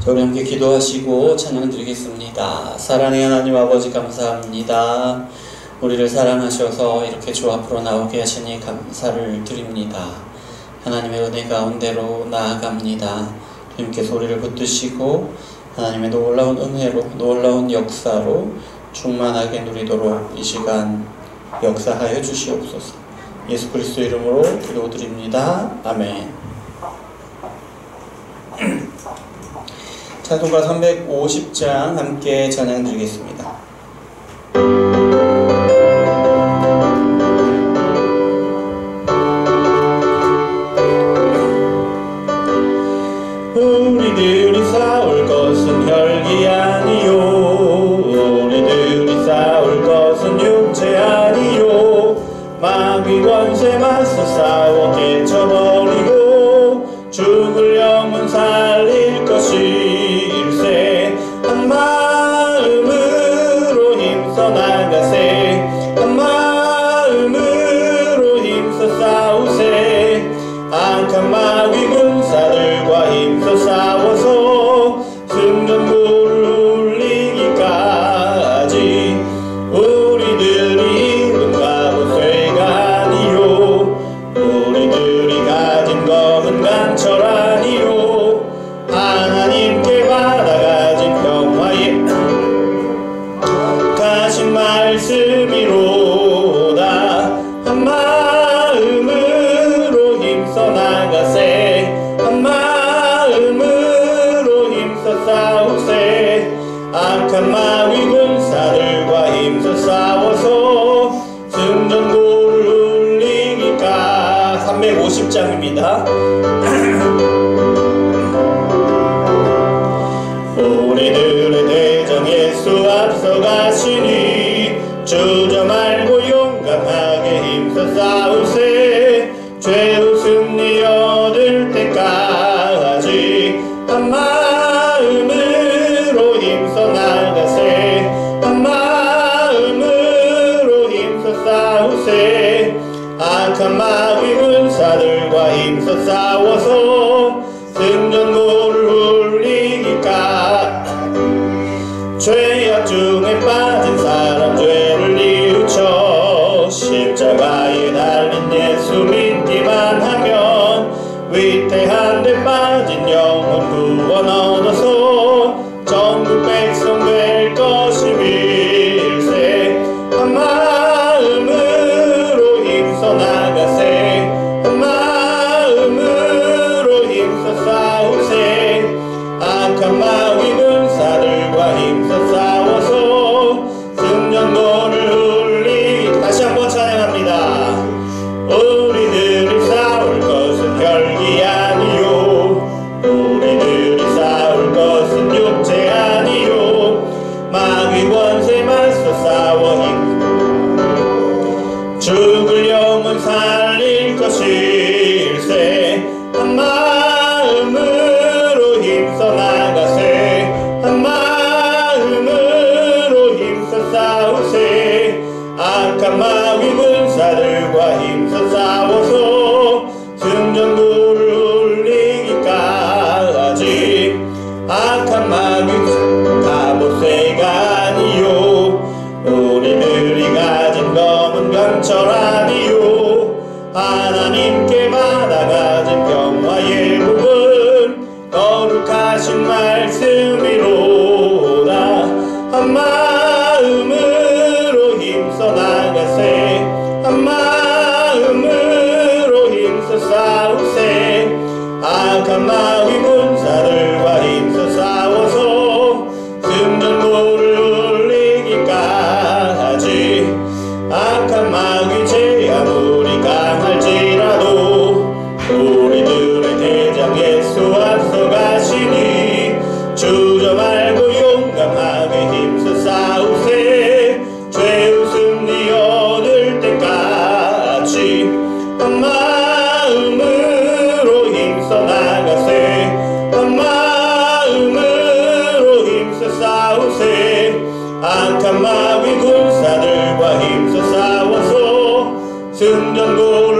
자, 우리 함께 기도하시고 찬양 드리겠습니다. 사랑의 하나님 아버지 감사합니다. 우리를 사랑하셔서 이렇게 주 앞으로 나오게 하시니 감사를 드립니다. 하나님의 은혜 가운데로 나아갑니다. 주님께서 우리를 붙드시고 하나님의 놀라운 은혜로 놀라운 역사로 충만하게 누리도록 이 시간 역사하여 주시옵소서. 예수 그리스도 이름으로 기도드립니다. 아멘. 찬송가 350장 함께 찬양 드리겠습니다. 우리들이 싸울 것은 혈기 아니요, 우리들이 싸울 것은 육체 아니요, 마귀 권세 맞서 싸워 깨쳐버리고 죽을 영혼 살릴 것일세. 한 마음으로 힘써 나가세, 한 마음으로 힘써 싸우세. 악한 마귀 군사들과 힘써 싸워서 승전국 악한 마귀 군사들과 힘써 싸워서 승전고를 울리니까. 350장입니다. 우리들의 대장 예수 앞서가시니 주저 말고 용감하게 힘써 싸우세. 죄의 승리 얻을 때까지 한 마음으로 힘써 나가세. 한 마음으로 힘써 싸우세. 악한 마귀 군사들과 힘써 싸워서 승전고를 울리니까. 죄악 중에 빠진 사람 죄를 뉘우쳐 십자가에 달린 예수 믿기만 하면 위태한 데 빠진 영혼 구원 얻어서 전국 백성 될 것임일세. 한 마음으로 힘써 나가세. 한 마음으로 힘써 싸우세. 악한 마귀 군사들과 힘써 싸워서 승전고를 울리. 다시 한번 찬양합니다. 우리들이 싸울 것은 혈기 아니요, 우리들이 싸울 것은 육체 아니요, 마귀 권세 맞서 싸워 죽을 영혼 살릴 것일세. 한 마음으로 힘써 나가세. 한 마음으로 힘써 싸우세. 악한 마귀 군사들과 힘써 싸워서 승전고를 울리기까지. 악한 마귀 갑옷새가 아니요, 우리들이 가진 검은 강철 아니요, 하나님께 받아가진 평화의 복은 거룩하신 말씀이로다. 한 마음으로 힘써 나가세. 한 마음으로 힘써 싸우세. 악한 마귀 군사들과 힘써 싸워서 승전고를 울리기까지. 악한 마귀 죄 아무리 강할지라도 우리들의 대장 예수 앞서가시니 주저 말고 용감하게 힘써 싸우세. 죄의 승리 얻을 때까지 한 마음으로 힘써 나가세. 한 마음으로 힘써 싸우세. 악한 마귀 군사들과 힘써 싸워서 승전고를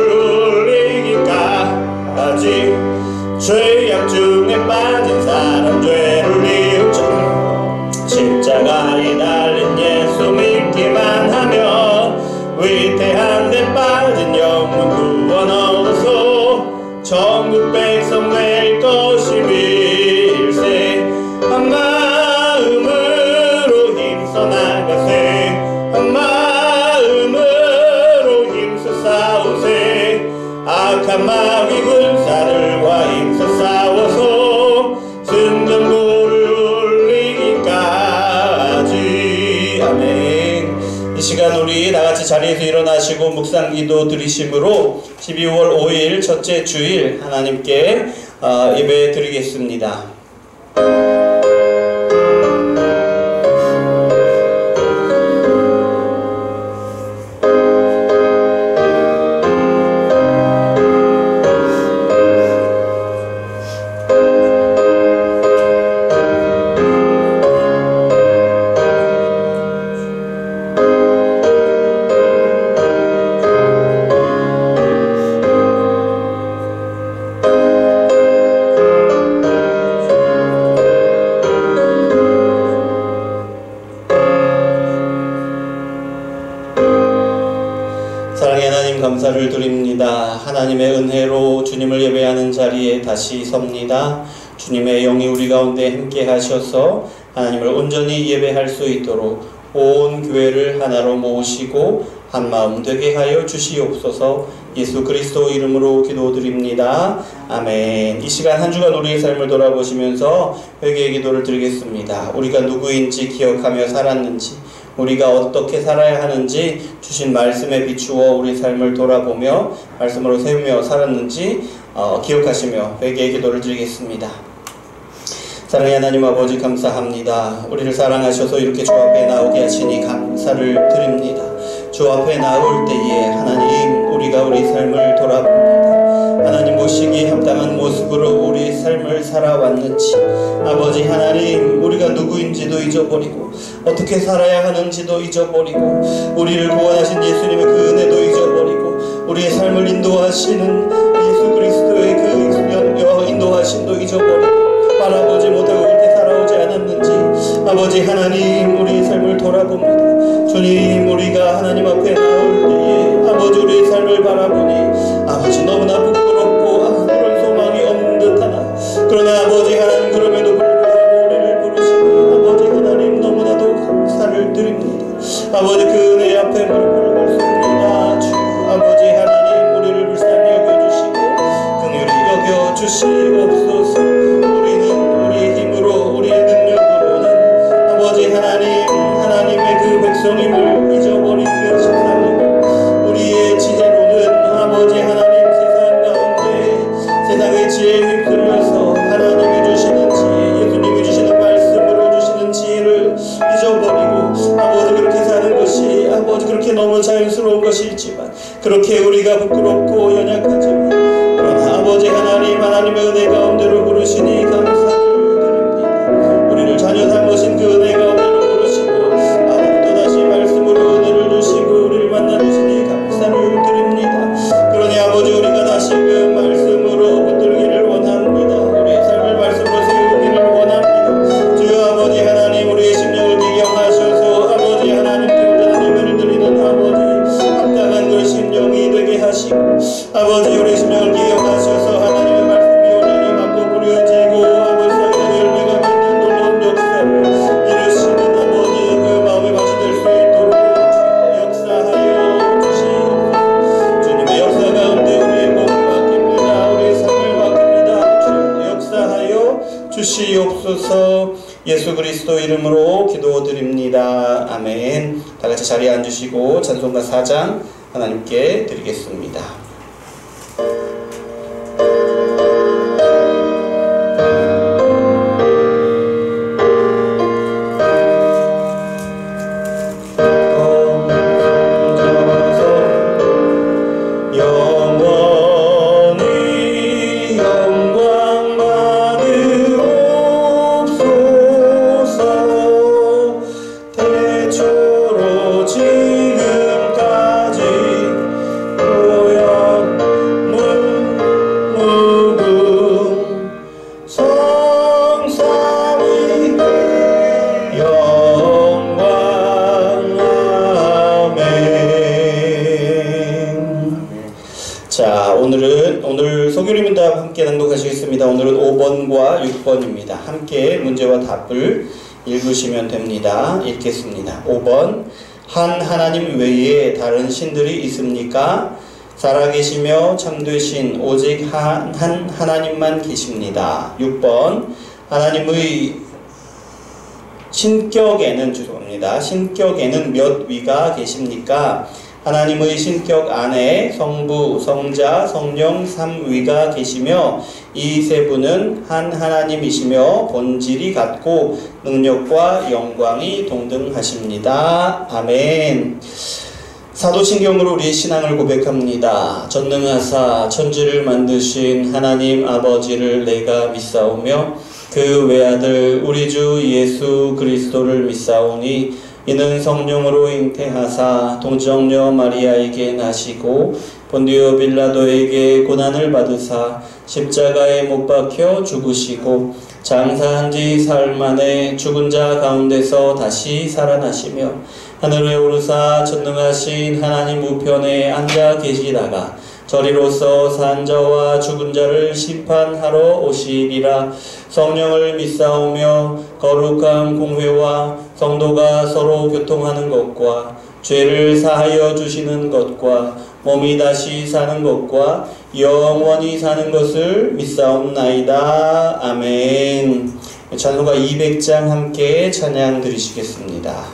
울리기까지. 죄악 중에 빠진 사람 죄를 뉘우쳐 십자가에 달린 예수 믿기만 하면 위태한 데 빠진 영혼 구원 얻어서 전국 백성 될 것임일세. 한 마음으로 힘써 나가세. 한 마음으로 힘써 싸우세. 악한 마귀 군사들과 힘써 싸워서 승전고를 울리기까지. 아멘. 이 시간 우리 다같이 자리에서 일어나시고 묵상기도 드리심으로 12월 5일 첫째 주일 하나님께 예배 드리겠습니다. 감사를 드립니다. 하나님의 은혜로 주님을 예배하는 자리에 다시 섭니다. 주님의 영이 우리 가운데 함께 하셔서 하나님을 온전히 예배할 수 있도록 온 교회를 하나로 모으시고 한마음 되게 하여 주시옵소서. 예수 그리스도 이름으로 기도드립니다. 아멘. 이 시간 한 주간 우리의 삶을 돌아보시면서 회개의 기도를 드리겠습니다. 우리가 누구인지 기억하며 살았는지, 우리가 어떻게 살아야 하는지 주신 말씀에 비추어 우리 삶을 돌아보며 말씀으로 세우며 살았는지 기억하시며 회개의 기도를 드리겠습니다. 사랑의 하나님 아버지, 감사합니다. 우리를 사랑하셔서 이렇게 주 앞에 나오게 하시니 감사를 드립니다. 주 앞에 나올 때에 하나님, 우리가 우리 삶을 돌아봅니다. 하나님 모시기에 합당한 모습으로 우리 삶을 살아왔는지, 아버지 하나님, 우리가 누구인지도 잊어버리고 어떻게 살아야 하는지도 잊어버리고 우리를 구원하신 예수님의 그 은혜도 잊어버리고 우리의 삶을 인도하시는 예수 그리스도의 그 인도하심도 잊어버리고 바라보지 못하고 그렇게 살아오지 않았는지, 아버지 하나님, 우리의 삶을 돌아봅니다. 주님, 우리가 하나님 앞에 나올 때에 아버지 우리의 삶을 바라보니 아버지 너무나 부끄럽고 그런 소망이 없는 듯하나, 그러나 아버지 하나님, 그럼에도 불구하고 우리를 부르시니 아버지 하나님 너무나도 감사를 드립니다. 아버지 그 은혜 앞에 무릎을 꿇습니다. 주 아버지 하나님, 우리를 불쌍히 여겨주시고 긍휼히 여겨주시옵소서. 우리의 능력으로는 아버지 하나님의 그 백성임을 잊어버리게 하시사오고, 우리의 지혜로는 아버지 하나님 세상 가운데 세상의 지혜에 휩쓸려서 하나님이 주시는 지혜, 예수님이 주시는 말씀으로 주시는 지혜를 잊어버리고 아버지 그렇게 사는 것이 아버지 그렇게 너무 자연스러운 것이지만, 그렇게 우리가 부끄럽고 연약하지만, 그러나 아버지 하나님의 은혜 가운데로 부르시니 감사합니다. 우리를 자녀 삼으신 그 은혜 가운데로 부르시고 또다시 말씀으로 은혜를 주시고 우리를 만나주시니 감사를 드립니다. 그러니 아버지, 우리가 다시금 말씀으로 붙들기를 원합니다. 우리의 삶을 말씀으로 세우기를 원합니다. 주 아버지 하나님, 우리의 심령을 기경하셔서 아버지 하나님께 온전한 예배를 드리는 아버지 합당한 그 심령이 되게 하시고, 아버지 우리의 심령을 기경하셔서 하나님의 말씀이 온전히 맞고 부려지고 아버지 사랑의 열매가 맺는 놀라운 역사를 이루시는 아버지 그 마음의 맛이 될 수 있도록 역사하여 주시옵소서. 주님의 역사 가운데 우리의 몸을 맡깁니다. 우리의 삶을 맡깁니다. 주 역사하여 주시옵소서. 예수 그리스도 이름으로 기도드립니다. 아멘. 다같이 자리에 앉으시고 찬송가 4장 하나님께 드리겠습니다. 오늘 소규리문답 함께 낭독하시겠습니다. 오늘은 5번과 6번입니다. 함께 문제와 답을 읽으시면 됩니다. 읽겠습니다. 5번. 한 하나님 외에 다른 신들이 있습니까? 살아계시며 참되신 오직 한 하나님만 계십니다. 6번. 하나님의 신격에는 몇 위가 계십니까? 하나님의 신격 안에 성부, 성자, 성령 3위가 계시며 이 세 분은 한 하나님이시며 본질이 같고 능력과 영광이 동등하십니다. 아멘. 사도신경으로 우리의 신앙을 고백합니다. 전능하사 천지를 만드신 하나님 아버지를 내가 믿사오며 그 외아들 우리 주 예수 그리스도를 믿사오니 이는 성령으로 잉태하사 동정녀 마리아에게 나시고 본디오 빌라도에게 고난을 받으사 십자가에 못 박혀 죽으시고 장사한 지 사흘 만에 죽은 자 가운데서 다시 살아나시며 하늘에 오르사 전능하신 하나님 우편에 앉아 계시다가 저리로서 산 자와 죽은 자를 심판하러 오시리라. 성령을 믿사오며 거룩한 공회와 성도가 서로 교통하는 것과 죄를 사하여 주시는 것과 몸이 다시 사는 것과 영원히 사는 것을 믿사옵나이다. 아멘. 찬송가 200장 함께 찬양 드리시겠습니다.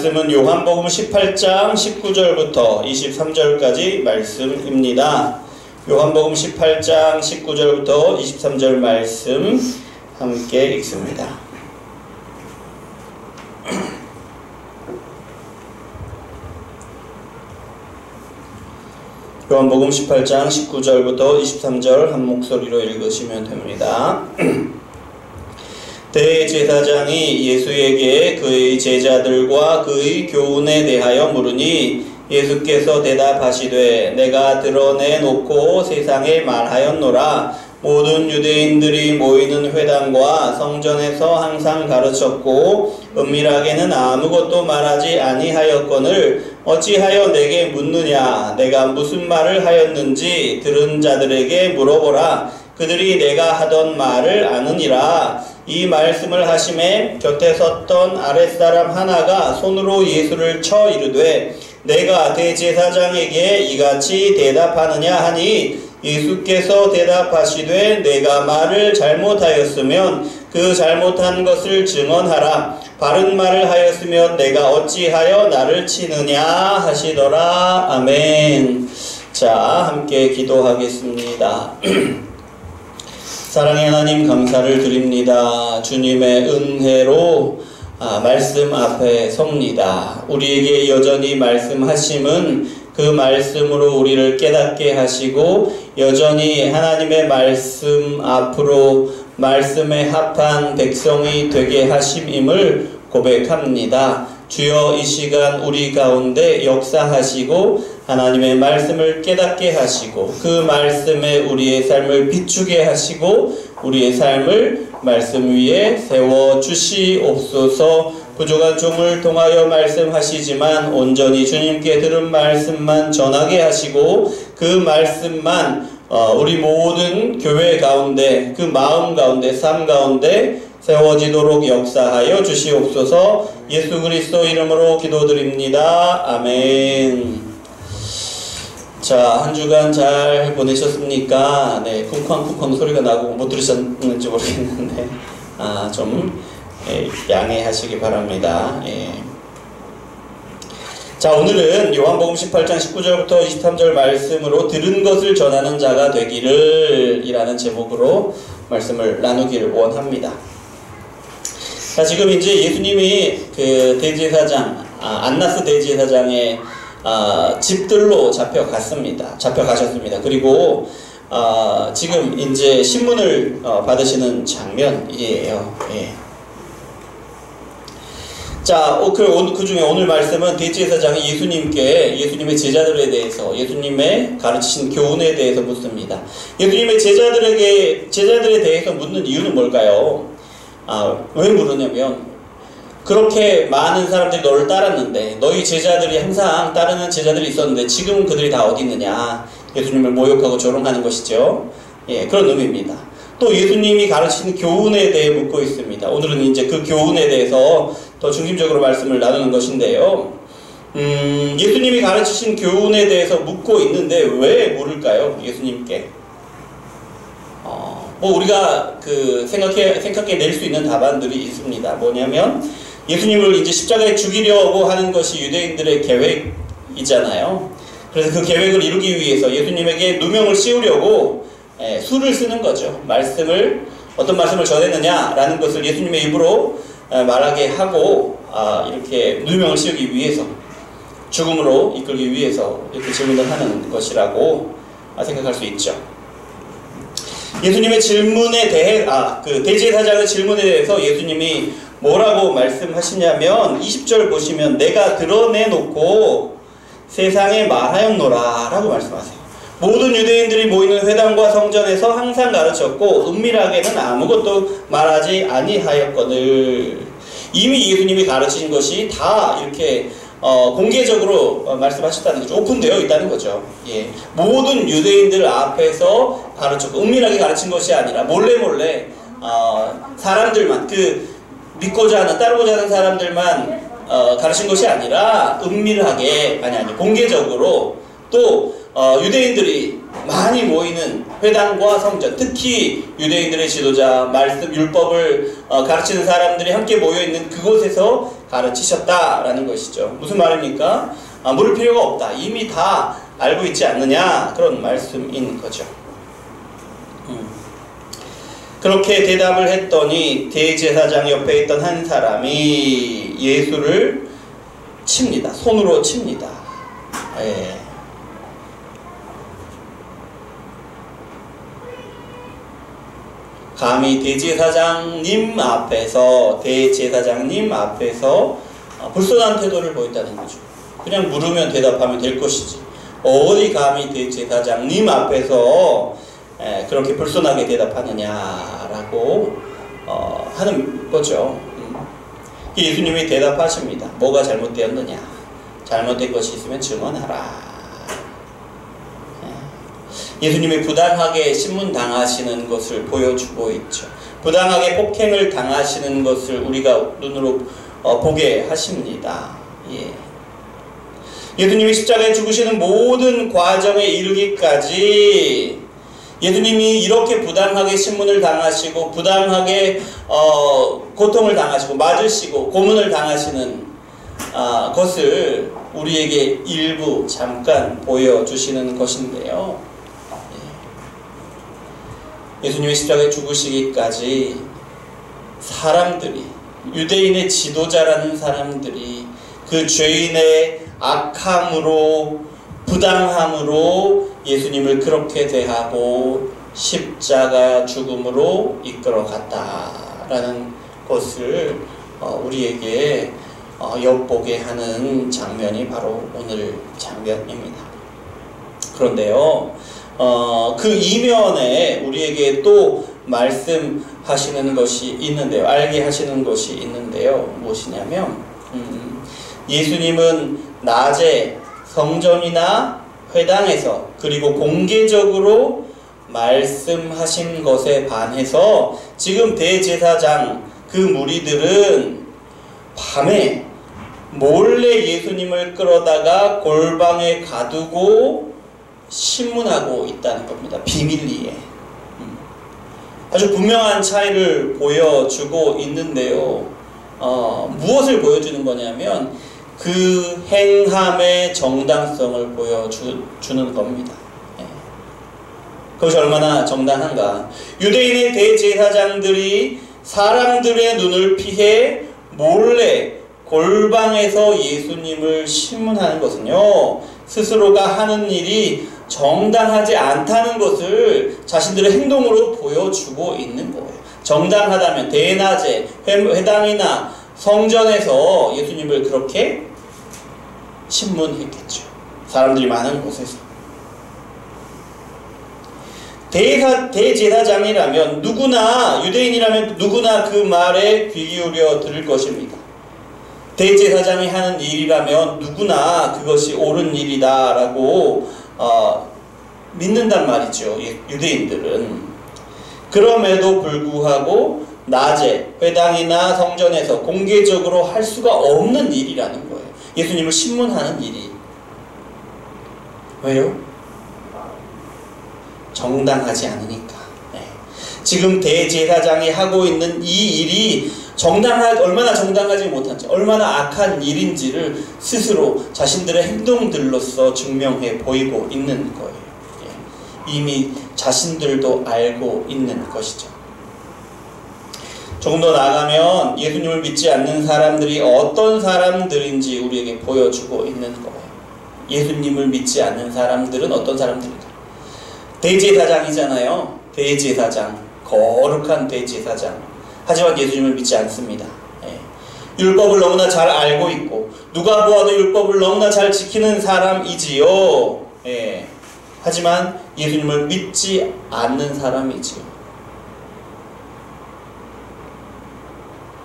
말씀은 요한복음 18장 19절부터 23절까지 말씀입니다. 요한복음 18장 19절부터 23절 말씀 함께 읽습니다. 요한복음 18장 19절부터 23절 한 목소리로 읽으시면 됩니다. 대제사장이 예수에게 그의 제자들과 그의 교훈에 대하여 물으니 예수께서 대답하시되 내가 드러내놓고 세상에 말하였노라. 모든 유대인들이 모이는 회당과 성전에서 항상 가르쳤고 은밀하게는 아무것도 말하지 아니하였거늘 어찌하여 내게 묻느냐. 내가 무슨 말을 하였는지 들은 자들에게 물어보라. 그들이 내가 하던 말을 아느니라. 이 말씀을 하심에 곁에 섰던 아랫사람 하나가 손으로 예수를 쳐 이르되 내가 대제사장에게 이같이 대답하느냐 하니 예수께서 대답하시되 내가 말을 잘못하였으면 그 잘못한 것을 증언하라. 바른 말을 하였으면 내가 어찌하여 나를 치느냐 하시더라. 아멘. 자, 함께 기도하겠습니다. 사랑의 하나님 감사를 드립니다. 주님의 은혜로 말씀 앞에 섭니다. 우리에게 여전히 말씀하심은 그 말씀으로 우리를 깨닫게 하시고 여전히 하나님의 말씀 앞으로 말씀에 합한 백성이 되게 하심임을 고백합니다. 주여 이 시간 우리 가운데 역사하시고 하나님의 말씀을 깨닫게 하시고 그 말씀에 우리의 삶을 비추게 하시고 우리의 삶을 말씀 위에 세워주시옵소서. 부족한 종을 통하여 말씀하시지만 온전히 주님께 들은 말씀만 전하게 하시고 그 말씀만 우리 모든 교회 가운데 그 마음 가운데 삶 가운데 세워지도록 역사하여 주시옵소서. 예수 그리스도 이름으로 기도드립니다. 아멘. 자, 한 주간 잘 보내셨습니까? 네, 쿵쾅쿵쾅 소리가 나고 못 들으셨는지 모르겠는데 좀 양해하시기 바랍니다. 자, 오늘은 요한복음 18장 19절부터 23절 말씀으로 들은 것을 전하는 자가 되기를 이라는 제목으로 말씀을 나누기를 원합니다. 자, 지금 이제 예수님이 그 대제사장, 안나스 대제사장의 집들로 잡혀가셨습니다. 그리고 지금 이제 신문을 받으시는 장면이에요. 자, 그 중에 오늘 말씀은 대제사장이 예수님의 제자들에 대해서, 예수님의 가르치신 교훈에 대해서 묻습니다. 예수님의 제자들에 대해서 묻는 이유는 뭘까요? 왜 물으냐면, 그렇게 많은 사람들이 너를 따랐는데, 너희 제자들이 항상 따르는 제자들이 있었는데, 지금은 그들이 다 어디 있느냐? 예수님을 모욕하고 조롱하는 것이죠. 그런 의미입니다. 또 예수님이 가르치는 교훈에 대해 묻고 있습니다. 오늘은 이제 그 교훈에 대해서 더 중심적으로 말씀을 나누는 것인데요. 예수님이 가르치신 교훈에 대해서 묻고 있는데 왜 물을까요? 예수님께. 우리가 생각해낼 수 있는 답안들이 있습니다. 뭐냐면, 예수님을 이제 십자가에 죽이려고 하는 것이 유대인들의 계획이잖아요. 그래서 그 계획을 이루기 위해서 예수님에게 누명을 씌우려고 수를 쓰는 거죠. 어떤 말씀을 전했느냐라는 것을 예수님의 입으로 말하게 하고, 이렇게 누명을 씌우기 위해서, 죽음으로 이끌기 위해서 이렇게 질문을 하는 것이라고 생각할 수 있죠. 예수님의 질문에 대해, 그 대제사장의 질문에 대해서 예수님이 뭐라고 말씀하시냐면, 20절 보시면, 내가 드러내놓고 세상에 말하였노라 라고 말씀하세요. 모든 유대인들이 모이는 회당과 성전에서 항상 가르쳤고 은밀하게는 아무것도 말하지 아니하였거늘. 이미 예수님이 가르치신 것이 다 이렇게 공개적으로 말씀하셨다는 거죠. 오픈되어 있다는 거죠. 모든 유대인들 앞에서 가르쳤고, 은밀하게 가르친 것이 아니라 몰래 사람들만, 믿고자 하는, 따르고자 하는 사람들만 가르친 것이 아니라 은밀하게, 공개적으로, 또 유대인들이 많이 모이는 회당과 성전, 특히 유대인들의 지도자, 말씀, 율법을 가르치는 사람들이 함께 모여있는 그곳에서 가르치셨다라는 것이죠. 무슨 말입니까? 물을 필요가 없다. 이미 다 알고 있지 않느냐, 그런 말씀인 거죠. 그렇게 대답을 했더니 대제사장 옆에 있던 한 사람이 예수를 칩니다. 손으로 칩니다. 감히 대제사장님 앞에서 불손한 태도를 보였다는 거죠. 그냥 물으면 대답하면 될 것이지, 어디 감히 대제사장님 앞에서 그렇게 불손하게 대답하느냐라고 하는 거죠. 예수님이 대답하십니다. 뭐가 잘못되었느냐? 잘못된 것이 있으면 증언하라. 예수님이 부당하게 신문당하시는 것을 보여주고 있죠. 부당하게 폭행을 당하시는 것을 우리가 눈으로 보게 하십니다. 예수님이 십자가에 죽으시는 모든 과정에 이르기까지 예수님이 이렇게 부당하게 신문을 당하시고, 부당하게 고통을 당하시고, 맞으시고, 고문을 당하시는 것을 우리에게 일부 잠깐 보여주시는 것인데요. 예수님이 십자가에 죽으시기까지 사람들이, 유대인의 지도자라는 사람들이 그 죄인의 악함으로, 부당함으로 예수님을 그렇게 대하고 십자가 죽음으로 이끌어갔다라는 것을 우리에게 엿보게 하는 장면이 바로 오늘 장면입니다. 그런데요, 그 이면에 우리에게 또 말씀하시는 것이 있는데요. 알게 하시는 것이 있는데요. 무엇이냐면 예수님은 낮에 성전이나 회당에서 그리고 공개적으로 말씀하신 것에 반해서 지금 대제사장 그 무리들은 밤에 몰래 예수님을 끌어다가 골방에 가두고 신문하고 있다는 겁니다. 비밀리에. 아주 분명한 차이를 보여주고 있는데요. 무엇을 보여주는 거냐면 그 행함의 정당성을 보여주는 겁니다. 그것이 얼마나 정당한가. 유대인의 대제사장들이 사람들의 눈을 피해 몰래 골방에서 예수님을 신문하는 것은요, 스스로가 하는 일이 정당하지 않다는 것을 자신들의 행동으로 보여주고 있는 거예요. 정당하다면 대낮에 회당이나 성전에서 예수님을 그렇게 신문했겠죠. 사람들이 많은 곳에서. 대제사장이라면 누구나, 유대인이라면 누구나 그 말에 귀 기울여 들을 것입니다. 대제사장이 하는 일이라면 누구나 그것이 옳은 일이다라고 믿는단 말이죠. 유대인들은. 그럼에도 불구하고 낮에 회당이나 성전에서 공개적으로 할 수가 없는 일이라는 거예요. 예수님을 신문하는 일이. 왜요? 정당하지 않으니까. 지금 대제사장이 하고 있는 이 일이 얼마나 정당하지 못한지, 얼마나 악한 일인지를 스스로 자신들의 행동들로서 증명해 보이고 있는 거예요. 이미 자신들도 알고 있는 것이죠. 조금 더 나아가면 예수님을 믿지 않는 사람들이 어떤 사람들인지 우리에게 보여주고 있는 거예요. 예수님을 믿지 않는 사람들은 어떤 사람들인가? 대제사장이잖아요. 대제사장, 거룩한 대제사장. 하지만 예수님을 믿지 않습니다. 율법을 너무나 잘 알고 있고 누가 보아도 율법을 너무나 잘 지키는 사람이지요. 하지만 예수님을 믿지 않는 사람이지요.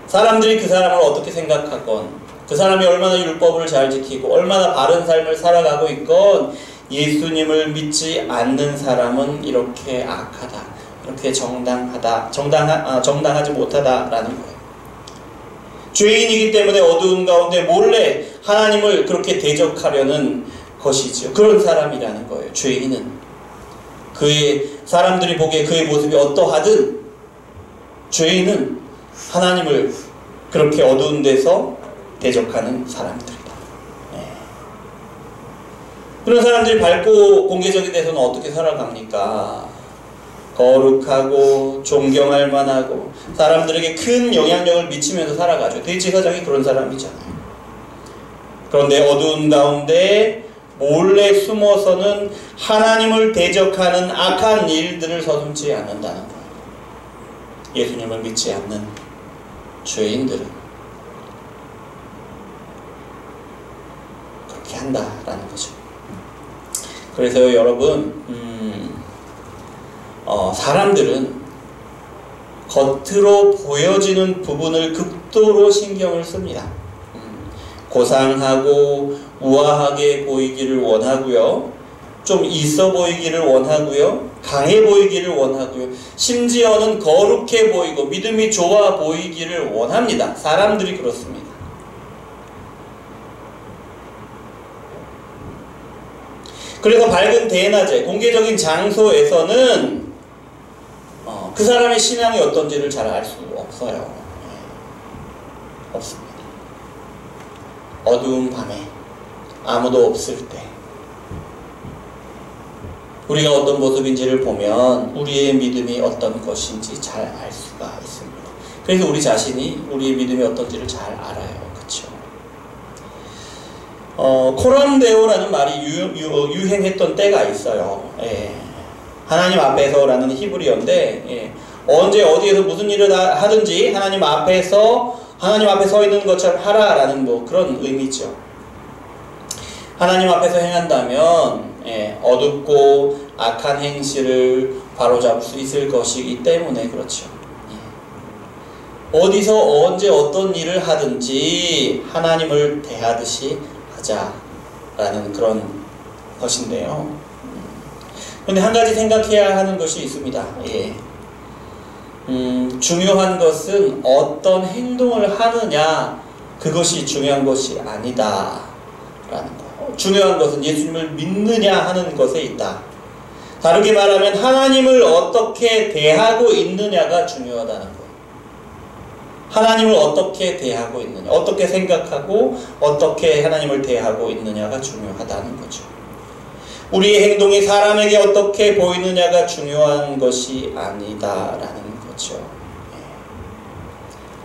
사람들이 그 사람을 어떻게 생각하건, 그 사람이 얼마나 율법을 잘 지키고 얼마나 바른 삶을 살아가고 있건, 예수님을 믿지 않는 사람은 이렇게 악하다, 이렇게 정당하지 못하다라는 거예요. 죄인이기 때문에 어두운 가운데 몰래 하나님을 그렇게 대적하려는 것이죠. 그런 사람이라는 거예요. 죄인은. 사람들이 보기에 그의 모습이 어떠하든 죄인은 하나님을 그렇게 어두운 데서 대적하는 사람들이다. 그런 사람들이 밝고 공개적인 데서는 어떻게 살아갑니까? 거룩하고 존경할 만하고 사람들에게 큰 영향력을 미치면서 살아가죠. 대제사장이 그런 사람이잖아요. 그런데 어두운 가운데 몰래 숨어서는 하나님을 대적하는 악한 일들을 서슴지 않는다는 거예요. 예수님을 믿지 않는 죄인들은 그렇게 한다라는 거죠. 그래서 여러분, 사람들은 겉으로 보여지는 부분을 극도로 신경을 씁니다. 고상하고 우아하게 보이기를 원하고요. 좀 있어 보이기를 원하고요. 강해 보이기를 원하고요. 심지어는 거룩해 보이고 믿음이 좋아 보이기를 원합니다. 사람들이 그렇습니다. 그래서 밝은 대낮에 공개적인 장소에서는 그 사람의 신앙이 어떤지를 잘 알 수 없어요. 없습니다. 어두운 밤에 아무도 없을 때 우리가 어떤 모습인지를 보면 우리의 믿음이 어떤 것인지 잘 알 수가 있습니다. 그래서 우리 자신이 우리의 믿음이 어떤지를 잘 알아요. 그렇죠? 코람데오라는 말이 유행했던 때가 있어요. 하나님 앞에서라는 히브리어인데, 언제 어디에서 무슨 일을 하든지 하나님 앞에 서 있는 것처럼 하라라는 그런 의미죠. 하나님 앞에서 행한다면 어둡고 악한 행실을 바로잡을 수 있을 것이기 때문에 그렇죠. 어디서 언제 어떤 일을 하든지 하나님을 대하듯이 하자라는 그런 것인데요. 그런데 한 가지 생각해야 하는 것이 있습니다. 중요한 것은 어떤 행동을 하느냐, 그것이 중요한 것이 아니다 라는 거. 중요한 것은 예수님을 믿느냐 하는 것에 있다. 다르게 말하면 하나님을 어떻게 대하고 있느냐가 중요하다는 거. 하나님을 어떻게 대하고 있느냐, 어떻게 생각하고 어떻게 하나님을 대하고 있느냐가 중요하다는 거죠. 우리의 행동이 사람에게 어떻게 보이느냐가 중요한 것이 아니다라는 거죠.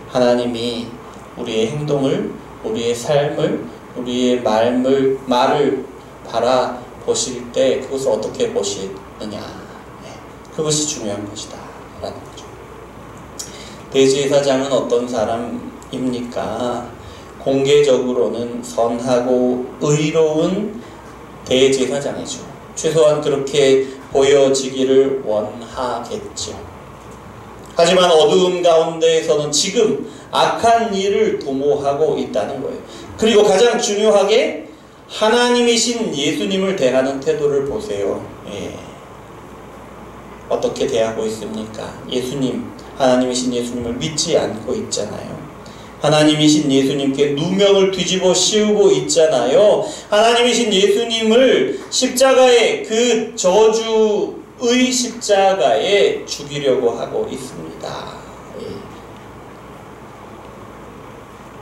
하나님이 우리의 행동을, 우리의 삶을, 우리의 말을 바라보실 때 그것을 어떻게 보시느냐, 그것이 중요한 것이다 라는 거죠. 대제사장은 어떤 사람입니까? 공개적으로는 선하고 의로운 대제사장이죠. 최소한 그렇게 보여지기를 원하겠죠. 하지만 어두운 가운데에서는 지금 악한 일을 도모하고 있다는 거예요. 그리고 가장 중요하게 하나님이신 예수님을 대하는 태도를 보세요. 어떻게 대하고 있습니까? 하나님이신 예수님을 믿지 않고 있잖아요. 하나님이신 예수님께 누명을 뒤집어 씌우고 있잖아요. 하나님이신 예수님을 십자가에, 그 저주의 십자가에 죽이려고 하고 있습니다.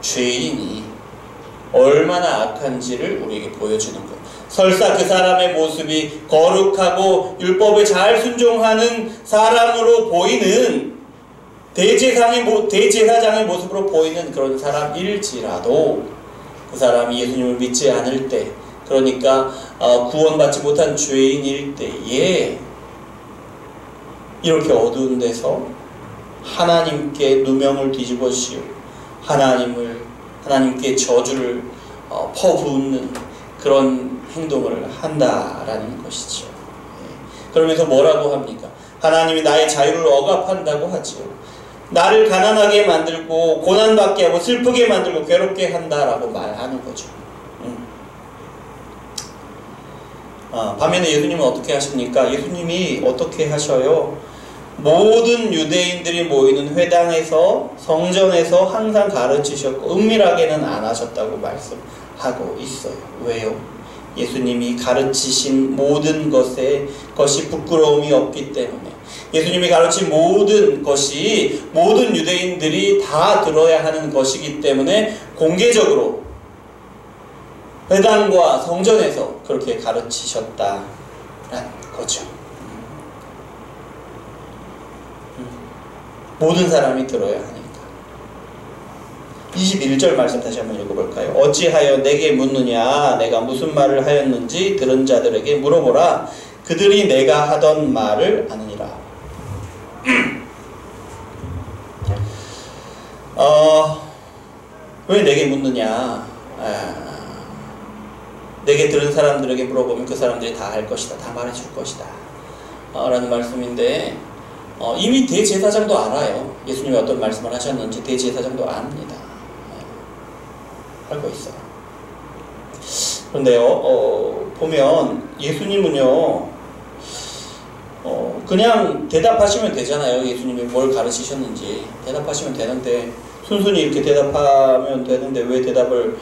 죄인이 얼마나 악한지를 우리에게 보여주는 거예요. 설사 그 사람의 모습이 거룩하고 율법에 잘 순종하는 사람으로 보이는 대제사장의 모습으로 보이는 그런 사람일지라도 그 사람이 예수님을 믿지 않을 때, 그러니까 구원받지 못한 죄인일 때에 이렇게 어두운 데서 하나님께 누명을 뒤집어 씌우고 하나님께 저주를 퍼붓는 그런 행동을 한다라는 것이죠. 그러면서 뭐라고 합니까? 하나님이 나의 자유를 억압한다고 하지요. 나를 가난하게 만들고 고난받게 하고 슬프게 만들고 괴롭게 한다라고 말하는 거죠. 반면에 예수님은 어떻게 하십니까? 예수님이 어떻게 하셔요? 모든 유대인들이 모이는 회당에서, 성전에서 항상 가르치셨고 은밀하게는 안 하셨다고 말씀하고 있어요. 왜요? 예수님이 가르치신 모든 것이 부끄러움이 없기 때문에, 예수님이 가르친 모든 것이 모든 유대인들이 다 들어야 하는 것이기 때문에 공개적으로 회당과 성전에서 그렇게 가르치셨다라는 거죠. 모든 사람이 들어야 하니까. 21절 말씀 다시 한번 읽어볼까요? 어찌하여 내게 묻느냐? 내가 무슨 말을 하였는지 들은 자들에게 물어보라. 그들이 내가 하던 말을 아느니라. 왜 내게 묻느냐? 내게 들은 사람들에게 물어보면 그 사람들이 다 알 것이다, 다 말해줄 것이다 라는 말씀인데, 이미 대제사장도 알아요. 예수님이 어떤 말씀을 하셨는지 대제사장도 압니다. 알고 있어요. 그런데요, 보면 예수님은요, 그냥 대답하시면 되잖아요. 예수님이 뭘 가르치셨는지 대답하시면 되는데, 순순히 이렇게 대답하면 되는데 왜 대답을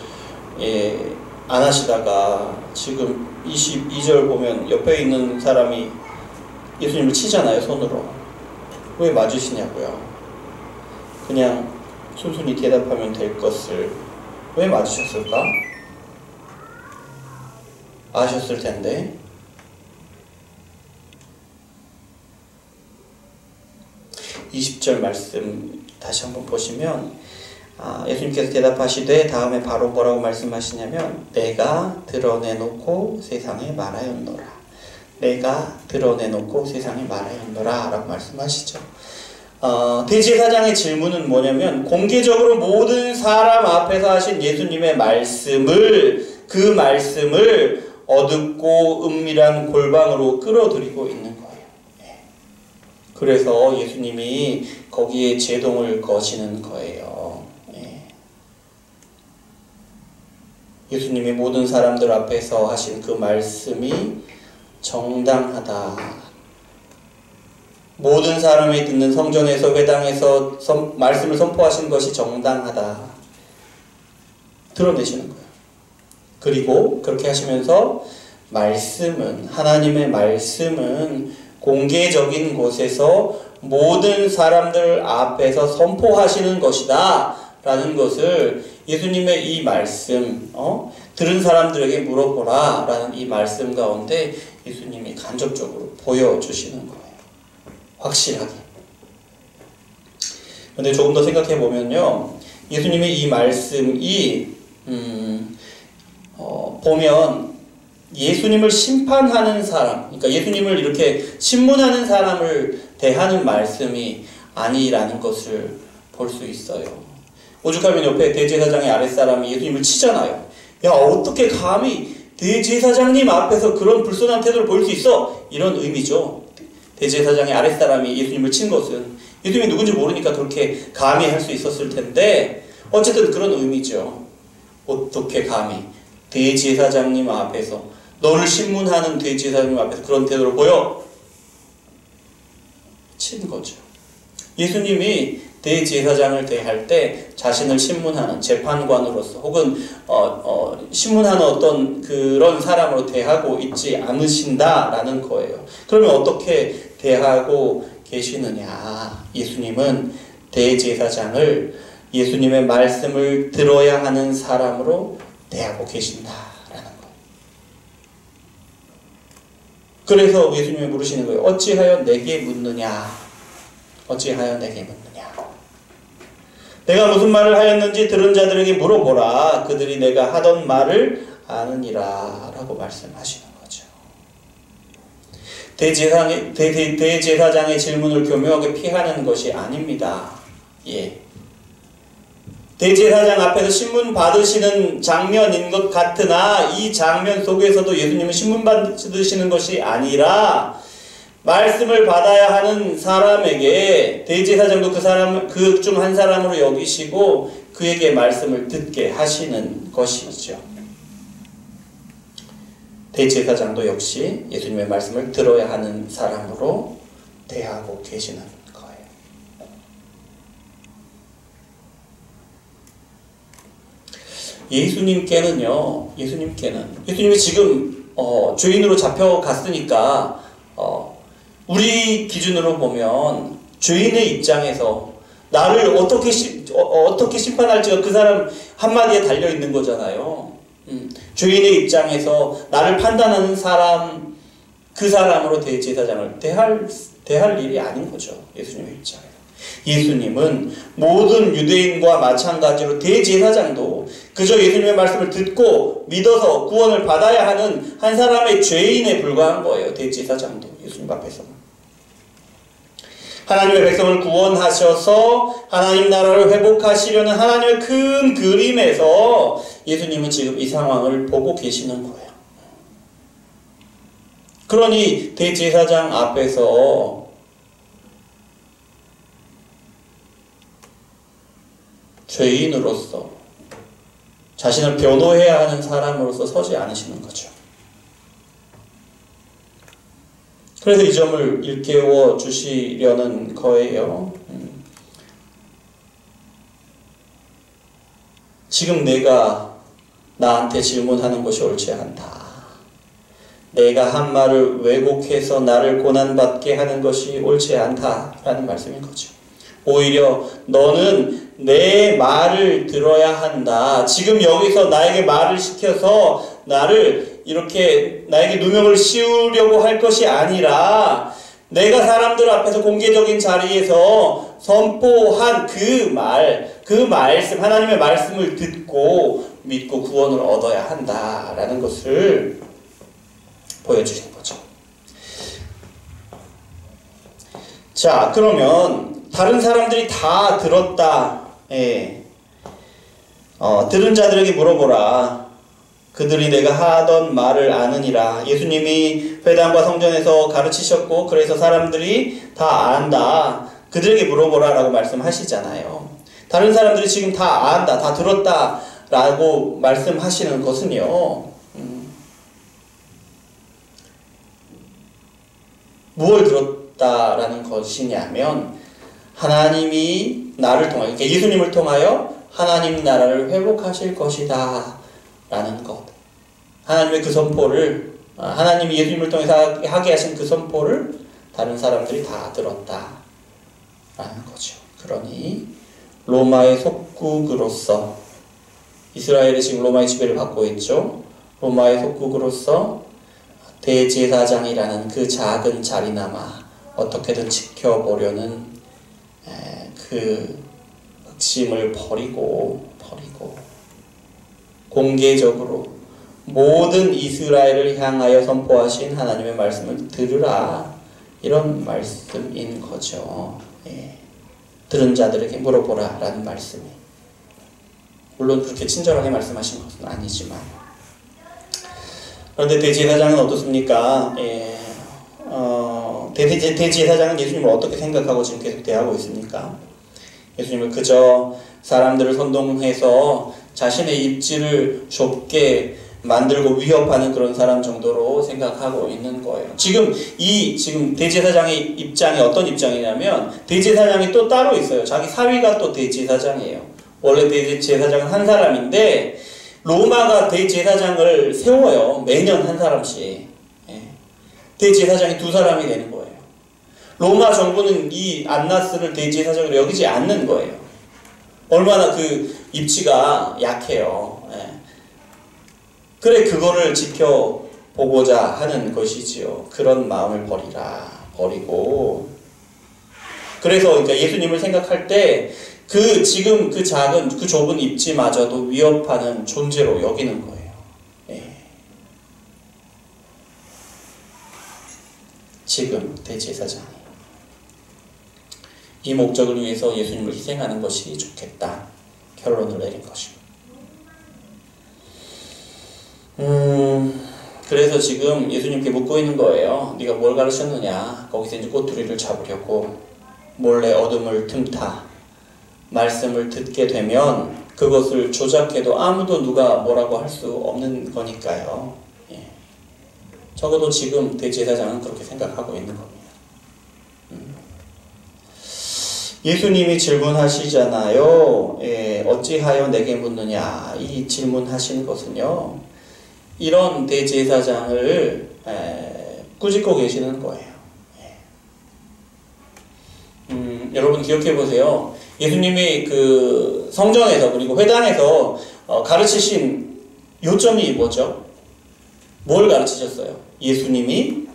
안 하시다가 지금 22절 보면 옆에 있는 사람이 예수님을 치잖아요, 손으로. 왜 맞으시냐고요. 그냥 순순히 대답하면 될 것을 왜 맞으셨을까? 아셨을 텐데. (20절) 말씀 다시 한번 보시면, 예수님께서 대답하시되 다음에 바로 뭐라고 말씀하시냐면, 내가 드러내놓고 세상에 말하였노라. 내가 드러내놓고 세상에 말하였노라 라고 말씀하시죠. 대제사장의 질문은 뭐냐면, 공개적으로 모든 사람 앞에서 하신 예수님의 그 말씀을 어둡고 은밀한 골방으로 끌어들이고 있는 거예요. 그래서 예수님이 거기에 제동을 거시는 거예요. 예수님이 모든 사람들 앞에서 하신 그 말씀이 정당하다. 모든 사람이 듣는 성전에서 회당에서 말씀을 선포하신 것이 정당하다. 드러내시는 거예요. 그리고 그렇게 하시면서 하나님의 말씀은 공개적인 곳에서 모든 사람들 앞에서 선포하시는 것이다 라는 것을 예수님의 이 말씀, 들은 사람들에게 물어보라 라는 이 말씀 가운데 예수님이 간접적으로 보여주시는 거예요. 확실하게. 근데 조금 더 생각해 보면요, 예수님의 이 말씀이 보면 예수님을 심판하는 사람, 그러니까 예수님을 이렇게 신문하는 사람을 대하는 말씀이 아니라는 것을 볼 수 있어요. 오죽하면 옆에 대제사장의 아랫사람이 예수님을 치잖아요. 야, 어떻게 감히 대제사장님 앞에서 그런 불손한 태도를 보일 수 있어? 이런 의미죠. 대제사장의 아랫사람이 예수님을 친 것은 예수님이 누군지 모르니까 그렇게 감히 할 수 있었을 텐데, 어쨌든 그런 의미죠. 어떻게 감히 대제사장님 앞에서, 너를 신문하는 대제사장님 앞에서 그런 태도를 보여? 친 거죠. 예수님이 대제사장을 대할 때 자신을 신문하는 재판관으로서 혹은 신문하는 어떤 그런 사람으로 대하고 있지 않으신다라는 거예요. 그러면 어떻게 대하고 계시느냐? 예수님은 대제사장을 예수님의 말씀을 들어야 하는 사람으로 대하고 계신다라는 거예요. 그래서 예수님이 물으시는 거예요. 어찌하여 내게 묻느냐? 어찌하여 내게 묻느냐? 내가 무슨 말을 하였는지 들은 자들에게 물어보라. 그들이 내가 하던 말을 아느니라 라고 말씀하시는 거죠. 대제사장의 질문을 교묘하게 피하는 것이 아닙니다. 대제사장 앞에서 신문 받으시는 장면인 것 같으나 이 장면 속에서도 예수님은 신문 받으시는 것이 아니라 말씀을 받아야 하는 사람에게 대제사장도 그 중 한 사람으로 여기시고 그에게 말씀을 듣게 하시는 것이죠. 대제사장도 역시 예수님의 말씀을 들어야 하는 사람으로 대하고 계시는 거예요. 예수님이 지금 죄인으로 잡혀갔으니까 우리 기준으로 보면 죄인의 입장에서 나를 어떻게 심판할지가 그 사람 한마디에 달려있는 거잖아요. 죄인의 입장에서 나를 판단하는 사람, 그 사람으로 대제사장을 대할 일이 아닌 거죠. 예수님의 입장에서. 예수님은 모든 유대인과 마찬가지로 대제사장도 그저 예수님의 말씀을 듣고 믿어서 구원을 받아야 하는 한 사람의 죄인에 불과한 거예요. 대제사장도 예수님 앞에서는. 하나님의 백성을 구원하셔서 하나님 나라를 회복하시려는 하나님의 큰 그림에서 예수님은 지금 이 상황을 보고 계시는 거예요. 그러니 대제사장 앞에서 죄인으로서 자신을 변호해야 하는 사람으로서 서지 않으시는 거죠. 그래서 이 점을 일깨워 주시려는 거예요. 지금 내가 나한테 질문하는 것이 옳지 않다. 내가 한 말을 왜곡해서 나를 고난받게 하는 것이 옳지 않다라는 말씀인 거죠. 오히려 너는 내 말을 들어야 한다. 지금 여기서 나에게 말을 시켜서 나를 이렇게 나에게 누명을 씌우려고 할 것이 아니라 내가 사람들 앞에서 공개적인 자리에서 선포한 그 말씀, 하나님의 말씀을 듣고 믿고 구원을 얻어야 한다라는 것을 보여주신 거죠. 자, 그러면 다른 사람들이 다 들었다. 들은 자들에게 물어보라. 그들이 내가 하던 말을 아느니라. 예수님이 회당과 성전에서 가르치셨고 그래서 사람들이 다 안다. 그들에게 물어보라 라고 말씀하시잖아요. 다른 사람들이 지금 다 안다, 다 들었다 라고 말씀하시는 것은요, 무엇을 들었다라는 것이냐면 하나님이 나를 통하여, 그러니까 예수님을 통하여 하나님 나라를 회복하실 것이다 라는 것. 하나님의 그 선포를, 하나님이 예수님을 통해서 하게 하신 그 선포를 다른 사람들이 다 들었다 라는 거죠. 그러니 로마의 속국으로서, 이스라엘이 지금 로마의 지배를 받고 있죠. 로마의 속국으로서 대제사장이라는 그 작은 자리나마 어떻게든 지켜보려는 그 핵심을 버리고 공개적으로 모든 이스라엘을 향하여 선포하신 하나님의 말씀을 들으라, 이런 말씀인 거죠. 들은 자들에게 물어보라 라는 말씀이, 물론 그렇게 친절하게 말씀하신 것은 아니지만, 그런데 대제사장은 어떻습니까? 대제사장은 예수님을 어떻게 생각하고 지금 계속 대하고 있습니까? 예수님을 그저 사람들을 선동해서 자신의 입지를 좁게 만들고 위협하는 그런 사람 정도로 생각하고 있는 거예요. 지금 대제사장의 입장이 어떤 입장이냐면, 대제사장이 또 따로 있어요. 자기 사위가 또 대제사장이에요. 원래 대제사장은 한 사람인데 로마가 대제사장을 세워요. 매년 한 사람씩. 대제사장이 두 사람이 되는 거예요. 로마 정부는 이 안나스를 대제사장으로 여기지 않는 거예요. 얼마나 그 입지가 약해요. 그래, 그거를 지켜보고자 하는 것이지요. 그런 마음을 버리고. 그래서 그러니까 예수님을 생각할 때 지금 그 작은, 그 좁은 입지마저도 위협하는 존재로 여기는 거예요. 지금 대제사장이 이 목적을 위해서 예수님을 희생하는 것이 좋겠다 결론을 내린 것이고, 그래서 지금 예수님께 묻고 있는 거예요. 네가 뭘 가르쳤느냐? 거기서 이제 꼬투리를 잡으려고 몰래 어둠을 틈타 말씀을 듣게 되면 그것을 조작해도 아무도 누가 뭐라고 할 수 없는 거니까요. 적어도 지금 대제사장은 그렇게 생각하고 있는 겁니다. 예수님이 질문하시잖아요. 어찌하여 내게 묻느냐? 이 질문하신 것은요, 이런 대제사장을 꾸짖고 계시는 거예요. 여러분 기억해 보세요. 예수님이 그 성전에서 그리고 회당에서 가르치신 요점이 뭐죠? 뭘 가르치셨어요? 예수님이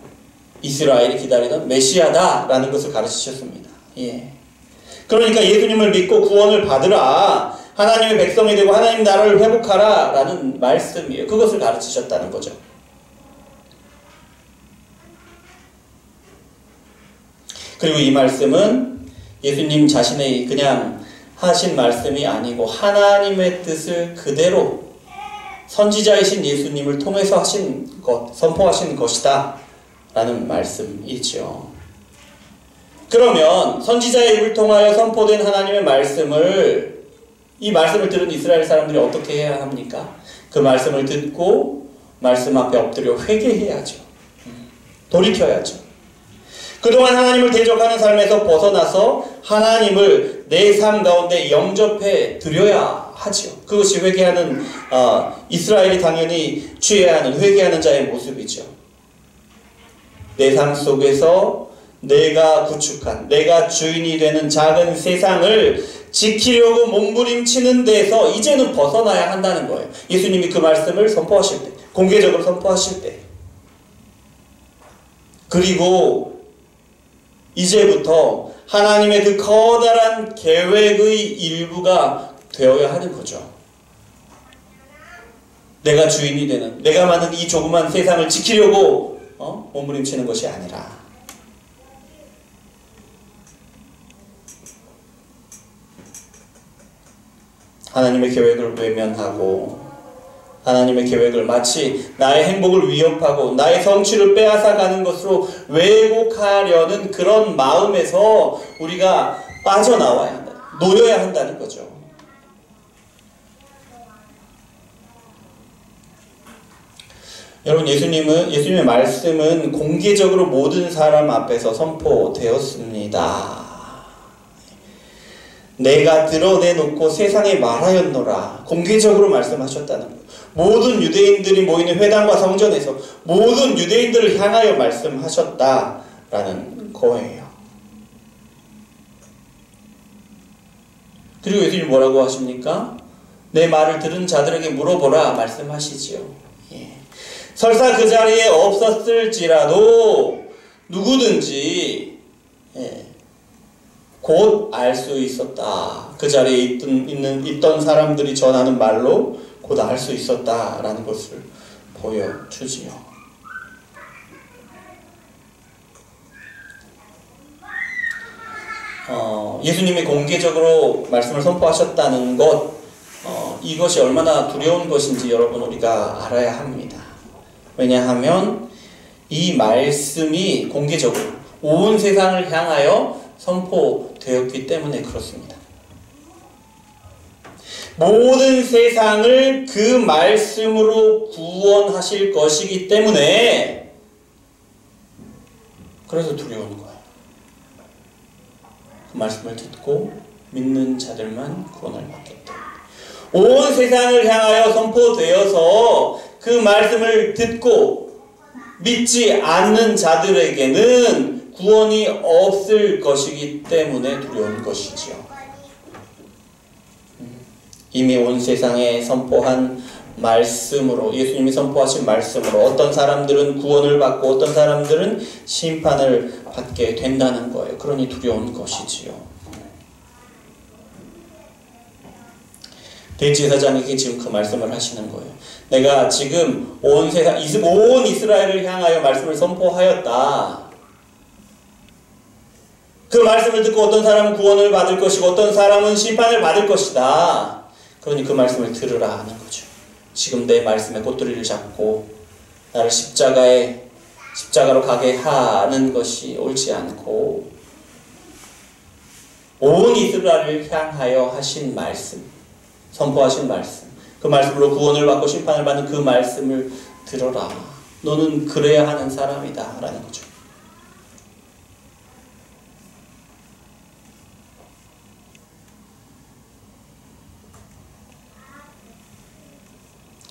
이스라엘이 기다리던 메시아다라는 것을 가르치셨습니다. 그러니까 예수님을 믿고 구원을 받으라, 하나님의 백성이 되고 하나님 나라를 회복하라 라는 말씀이에요. 그것을 가르치셨다는 거죠. 그리고 이 말씀은 예수님 자신의 그냥 하신 말씀이 아니고 하나님의 뜻을 그대로 선지자이신 예수님을 통해서 하신 것, 선포하신 것이다 라는 말씀이죠. 그러면 선지자의 입을 통하여 선포된 하나님의 말씀을, 이 말씀을 들은 이스라엘 사람들이 어떻게 해야 합니까? 그 말씀을 듣고 말씀 앞에 엎드려 회개해야죠. 돌이켜야죠. 그동안 하나님을 대적하는 삶에서 벗어나서 하나님을 내 삶 가운데 영접해 드려야 하죠. 그것이 회개하는, 이스라엘이 당연히 취해야 하는 회개하는 자의 모습이죠. 내 삶 속에서 내가 구축한, 내가 주인이 되는 작은 세상을 지키려고 몸부림치는 데서 이제는 벗어나야 한다는 거예요. 예수님이 그 말씀을 선포하실 때, 공개적으로 선포하실 때. 그리고 이제부터 하나님의 그 커다란 계획의 일부가 되어야 하는 거죠. 내가 주인이 되는, 내가 만든 이 조그만 세상을 지키려고 몸부림치는 것이 아니라 하나님의 계획을 외면하고 하나님의 계획을 마치 나의 행복을 위협하고 나의 성취를 빼앗아가는 것으로 왜곡하려는 그런 마음에서 우리가 빠져나와야 한다. 놓여야 한다는 거죠. 여러분, 예수님의 말씀은 공개적으로 모든 사람 앞에서 선포되었습니다. 내가 드러내놓고 세상에 말하였노라. 공개적으로 말씀하셨다는 거예요. 모든 유대인들이 모이는 회당과 성전에서 모든 유대인들을 향하여 말씀하셨다라는 거예요. 그리고 예수님이 뭐라고 하십니까? 내 말을 들은 자들에게 물어보라 말씀하시지요. 설사 그 자리에 없었을지라도 누구든지 곧 알 수 있었다. 그 자리에 있던 사람들이 전하는 말로 곧 알 수 있었다라는 것을 보여주지요. 예수님이 공개적으로 말씀을 선포하셨다는 것, 이것이 얼마나 두려운 것인지 여러분 우리가 알아야 합니다. 왜냐하면 이 말씀이 공개적으로 온 세상을 향하여 선포되었기 때문에 그렇습니다. 모든 세상을 그 말씀으로 구원하실 것이기 때문에 그래서 두려운 거예요. 그 말씀을 듣고 믿는 자들만 구원을 받기 때문에. 온 세상을 향하여 선포되어서 그 말씀을 듣고 믿지 않는 자들에게는 구원이 없을 것이기 때문에 두려운 것이지요. 이미 온 세상에 선포한 말씀으로, 예수님이 선포하신 말씀으로 어떤 사람들은 구원을 받고 어떤 사람들은 심판을 받게 된다는 거예요. 그러니 두려운 것이지요. 대제사장에게 지금 그 말씀을 하시는 거예요. 내가 지금 온 세상, 온 이스라엘을 향하여 말씀을 선포하였다. 그 말씀을 듣고 어떤 사람은 구원을 받을 것이고 어떤 사람은 심판을 받을 것이다. 그러니 그 말씀을 들으라 하는 거죠. 지금 내 말씀에 꼬투리를 잡고 나를 십자가로 가게 하는 것이 옳지 않고 온 이스라엘을 향하여 하신 말씀, 선포하신 말씀, 그 말씀으로 구원을 받고 심판을 받는 그 말씀을 들어라. 너는 그래야 하는 사람이다 라는 거죠.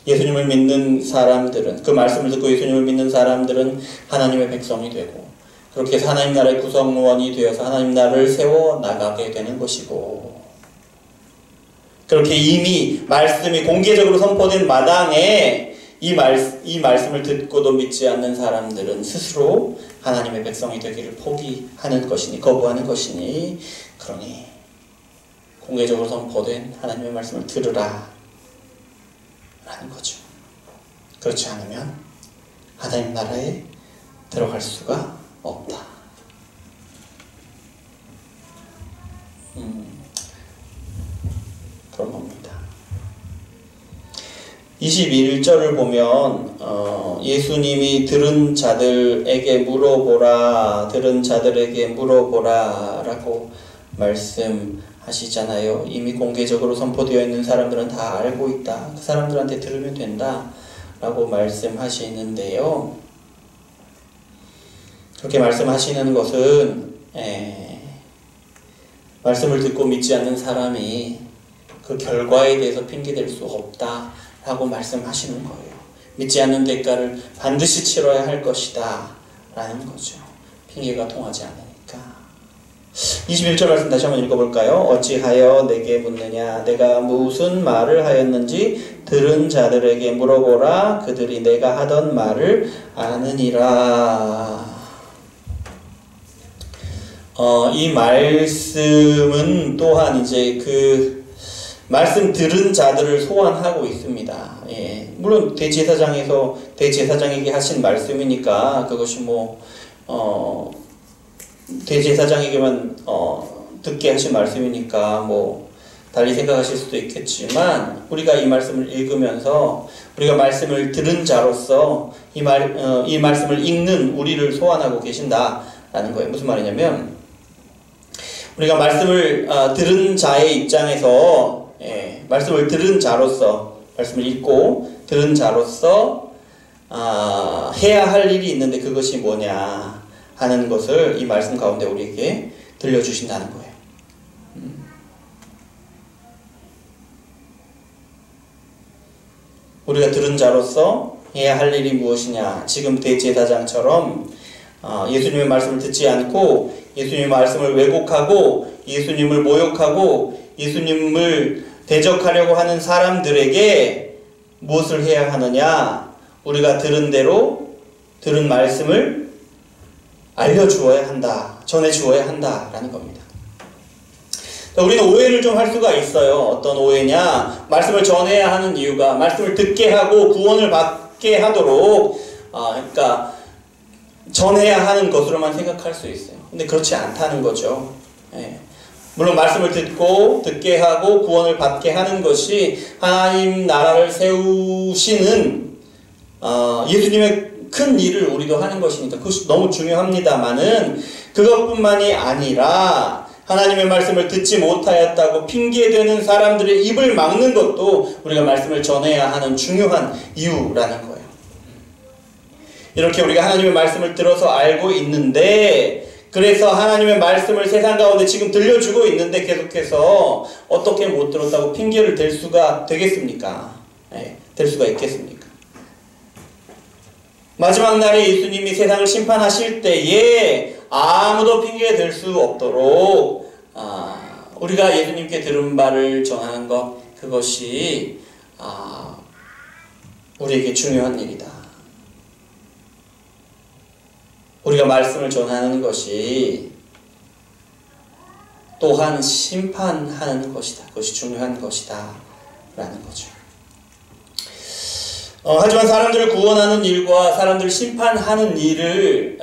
예수님을 믿는 사람들은, 그 말씀을 듣고 예수님을 믿는 사람들은 하나님의 백성이 되고 그렇게 해서 하나님 나라의 구성원이 되어서 하나님 나라를 세워나가게 되는 것이고, 그렇게 이미 말씀이 공개적으로 선포된 마당에 이 말씀을 듣고도 믿지 않는 사람들은 스스로 하나님의 백성이 되기를 포기하는 것이니, 거부하는 것이니, 그러니 공개적으로 선포된 하나님의 말씀을 들으라 라는 거죠. 그렇지 않으면 하나님 나라에 들어갈 수가 없다. 그런 겁니다. 21절을 보면 예수님이 들은 자들에게 물어보라 라고 말씀하시잖아요. 이미 공개적으로 선포되어 있는 사람들은 다 알고 있다. 그 사람들한테 들으면 된다 라고 말씀하시는데요. 그렇게 말씀하시는 것은 말씀을 듣고 믿지 않는 사람이 그 결과에 대해서 핑계댈 수 없다 라고 말씀하시는 거예요. 믿지 않는 대가를 반드시 치러야 할 것이다 라는 거죠. 핑계가 통하지 않으니까. 21절 말씀 다시 한번 읽어볼까요? 어찌하여 내게 묻느냐? 내가 무슨 말을 하였는지 들은 자들에게 물어보라. 그들이 내가 하던 말을 아느니라. 이 말씀은 또한 이제 그 말씀 들은 자들을 소환하고 있습니다. 물론 대제사장에게 하신 말씀이니까 그것이 대제사장에게만 듣게 하신 말씀이니까 달리 생각하실 수도 있겠지만 우리가 이 말씀을 읽으면서 우리가 말씀을 들은 자로서 이 말씀을 읽는 우리를 소환하고 계신다라는 거예요. 무슨 말이냐면 우리가 말씀을 들은 자의 입장에서 말씀을 들은 자로서 말씀을 읽고 들은 자로서 해야 할 일이 있는데 그것이 뭐냐 하는 것을 이 말씀 가운데 우리에게 들려주신다는 거예요. 우리가 들은 자로서 해야 할 일이 무엇이냐. 지금 대제사장처럼 예수님의 말씀을 듣지 않고 예수님의 말씀을 왜곡하고 예수님을 모욕하고 예수님을 대적하려고 하는 사람들에게 무엇을 해야 하느냐. 우리가 들은 대로 들은 말씀을 알려주어야 한다. 전해주어야 한다라는 겁니다. 우리는 오해를 좀 할 수가 있어요. 어떤 오해냐. 말씀을 전해야 하는 이유가 말씀을 듣게 하고 구원을 받게 하도록 그러니까 전해야 하는 것으로만 생각할 수 있어요. 근데 그렇지 않다는 거죠. 물론 말씀을 듣게 하고 구원을 받게 하는 것이 하나님 나라를 세우시는 예수님의 큰 일을 우리도 하는 것이니까 그것이 너무 중요합니다만은 그것뿐만이 아니라 하나님의 말씀을 듣지 못하였다고 핑계대는 사람들의 입을 막는 것도 우리가 말씀을 전해야 하는 중요한 이유라는 거예요. 이렇게 우리가 하나님의 말씀을 들어서 알고 있는데 그래서 하나님의 말씀을 세상 가운데 지금 들려주고 있는데 계속해서 어떻게 못 들었다고 핑계를 댈 수가 되겠습니까? 될 수가 있겠습니까? 마지막 날에 예수님이 세상을 심판하실 때에 아무도 핑계 댈 수 없도록 우리가 예수님께 들은 바를 전하는 것, 그것이 우리에게 중요한 일이다. 우리가 말씀을 전하는 것이 또한 심판하는 것이다. 그것이 중요한 것이다 라는 거죠. 하지만 사람들을 구원하는 일과 사람들을 심판하는 일을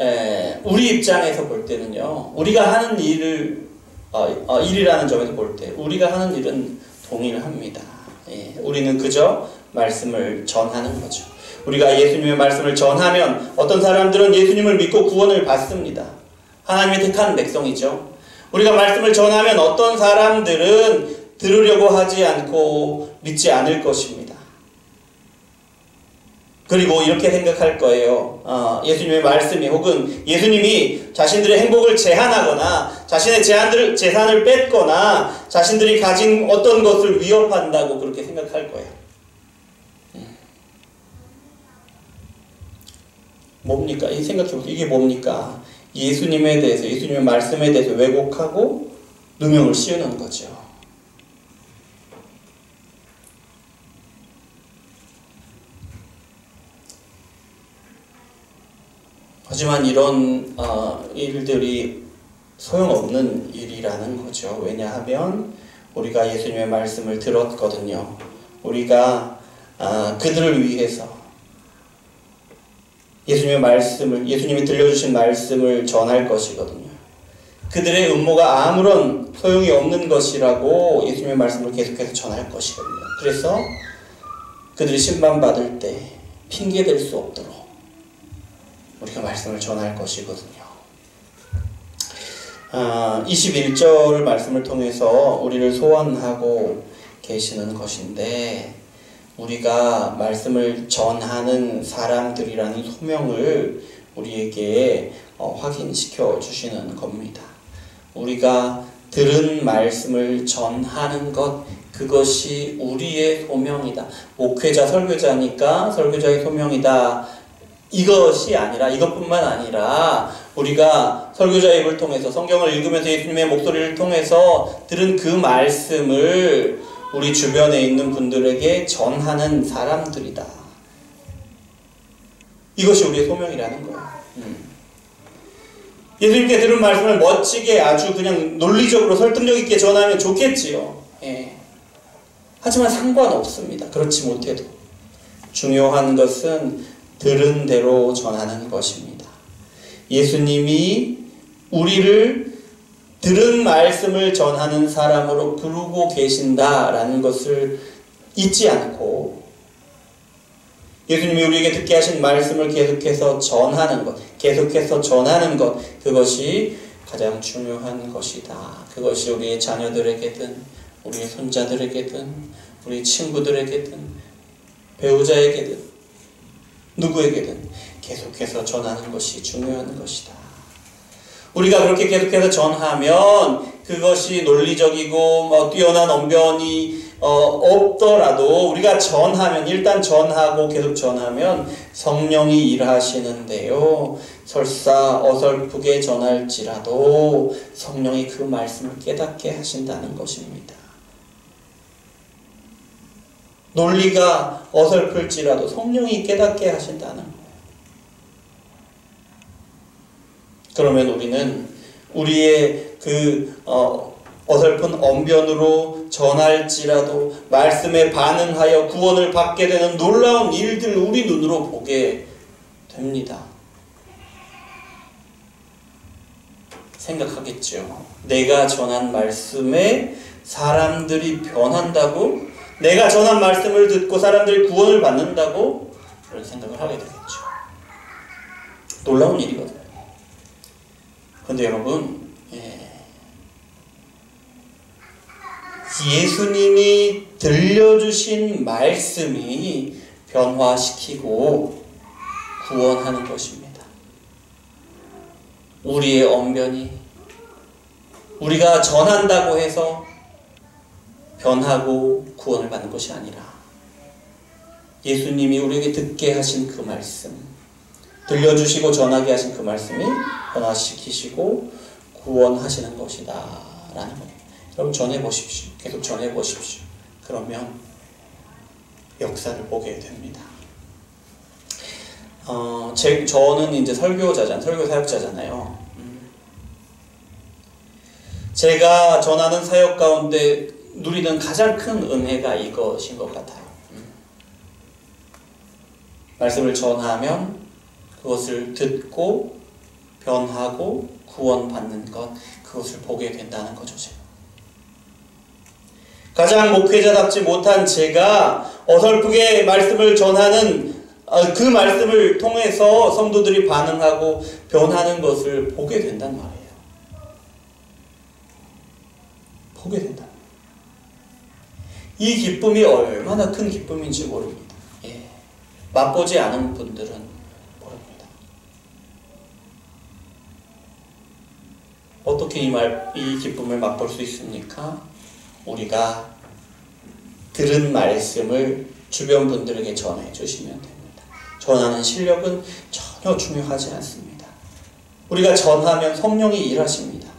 우리 입장에서 볼 때는요, 우리가 하는 일이라는 점에서 볼 때 우리가 하는 일은 동일합니다. 우리는 그저 말씀을 전하는 거죠. 우리가 예수님의 말씀을 전하면 어떤 사람들은 예수님을 믿고 구원을 받습니다. 하나님의 택한 백성이죠. 우리가 말씀을 전하면 어떤 사람들은 들으려고 하지 않고 믿지 않을 것입니다. 그리고 이렇게 생각할 거예요. 예수님의 말씀이 혹은 예수님이 자신들의 행복을 제한하거나 자신의 재산을 뺏거나 자신들이 가진 어떤 것을 위협한다고 그렇게 생각할 거예요. 뭡니까? 이 생각해보세요. 이게 뭡니까? 예수님에 대해서, 예수님의 말씀에 대해서 왜곡하고 누명을 씌우는 거죠. 하지만 이런 일들이 소용없는 일이라는 거죠. 왜냐하면 우리가 예수님의 말씀을 들었거든요. 우리가 그들을 위해서 예수님이 들려주신 말씀을 전할 것이거든요. 그들의 음모가 아무런 소용이 없는 것이라고 예수님의 말씀을 계속해서 전할 것이거든요. 그래서 그들이 심판받을 때 핑계댈 수 없도록 우리가 말씀을 전할 것이거든요. 21절 말씀을 통해서 우리를 소원하고 계시는 것인데 우리가 말씀을 전하는 사람들이라는 소명을 우리에게 확인시켜 주시는 겁니다. 우리가 들은 말씀을 전하는 것, 그것이 우리의 소명이다. 목회자, 설교자니까 설교자의 소명이다. 이것이 아니라, 이것뿐만 아니라 우리가 설교자의 입을 통해서 성경을 읽으면서 예수님의 목소리를 통해서 들은 그 말씀을 우리 주변에 있는 분들에게 전하는 사람들이다. 이것이 우리의 소명이라는 거예요. 예수님께 들은 말씀을 멋지게 아주 그냥 논리적으로 설득력 있게 전하면 좋겠지요. 하지만 상관없습니다. 그렇지 못해도. 중요한 것은 들은 대로 전하는 것입니다. 예수님이 우리를 들은 말씀을 전하는 사람으로 부르고 계신다라는 것을 잊지 않고 예수님이 우리에게 듣게 하신 말씀을 계속해서 전하는 것, 그것이 가장 중요한 것이다. 그것이 우리의 자녀들에게든 우리의 손자들에게든 우리 친구들에게든 배우자에게든 누구에게든 계속해서 전하는 것이 중요한 것이다. 우리가 그렇게 계속해서 전하면 그것이 논리적이고 뛰어난 언변이 없더라도 우리가 일단 전하고 계속 전하면 성령이 일하시는데요. 설사 어설프게 전할지라도 성령이 그 말씀을 깨닫게 하신다는 것입니다. 논리가 어설플지라도 성령이 깨닫게 하신다는 거예요. 그러면 우리는 우리의 어설픈 언변으로 전할지라도 말씀에 반응하여 구원을 받게 되는 놀라운 일들을 우리 눈으로 보게 됩니다. 생각하겠죠. 내가 전한 말씀에 사람들이 변한다고? 내가 전한 말씀을 듣고 사람들이 구원을 받는다고? 그런 생각을 하게 되겠죠. 놀라운 일이거든요. 그런데 여러분, 예수님이 들려주신 말씀이 변화시키고 구원하는 것입니다. 우리의 언변이 우리가 전한다고 해서 변하고 구원을 받는 것이 아니라 예수님이 우리에게 듣게 하신 그 말씀, 들려주시고 전하게 하신 그 말씀이 변화시키시고 구원하시는 것이다 라는 거예요. 여러분 전해보십시오. 계속 전해보십시오. 그러면 역사를 보게 됩니다. 저는 이제 설교 사역자잖아요. 제가 전하는 사역 가운데 누리는 가장 큰 은혜가 이것인 것 같아요. 말씀을 전하면 그것을 듣고 변하고 구원받는 것, 그것을 보게 된다는 거죠. 가장 목회자답지 못한 제가 어설프게 말씀을 전하는 그 말씀을 통해서 성도들이 반응하고 변하는 것을 보게 된단 말이에요. 보게 된다. 이 기쁨이 얼마나 큰 기쁨인지 모릅니다. 맛보지 않은 분들은 모릅니다. 어떻게 이 기쁨을 맛볼 수 있습니까? 우리가 들은 말씀을 주변 분들에게 전해 주시면 됩니다. 전하는 실력은 전혀 중요하지 않습니다. 우리가 전하면 성령이 일하십니다.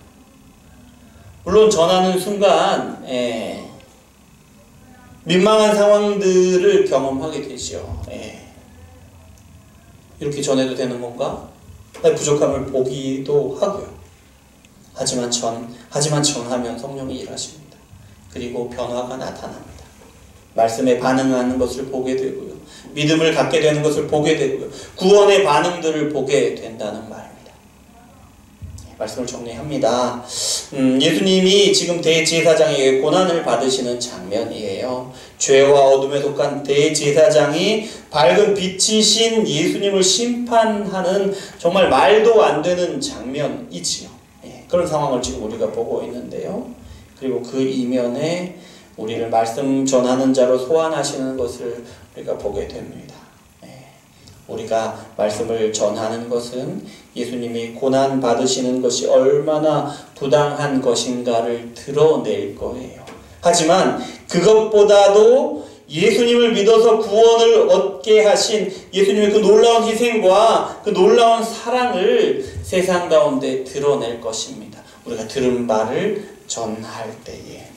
물론 전하는 순간 민망한 상황들을 경험하게 되죠. 이렇게 전해도 되는 건가? 부족함을 보기도 하고요. 하지만 전하면 성령이 일하십니다. 그리고 변화가 나타납니다. 말씀에 반응하는 것을 보게 되고요. 믿음을 갖게 되는 것을 보게 되고요. 구원의 반응들을 보게 된다는 말입니다. 말씀을 정리합니다. 예수님이 지금 대제사장에게 고난을 받으시는 장면이에요. 죄와 어둠에 속한 대제사장이 밝은 빛이신 예수님을 심판하는 정말 말도 안 되는 장면이지요. 그런 상황을 지금 우리가 보고 있는데요. 그리고 그 이면에 우리를 말씀 전하는 자로 소환하시는 것을 우리가 보게 됩니다. 우리가 말씀을 전하는 것은 예수님이 고난 받으시는 것이 얼마나 부당한 것인가를 드러낼 거예요. 하지만 그것보다도 예수님을 믿어서 구원을 얻게 하신 예수님의 그 놀라운 희생과 그 놀라운 사랑을 세상 가운데 드러낼 것입니다. 우리가 들은 바를 전할 때에.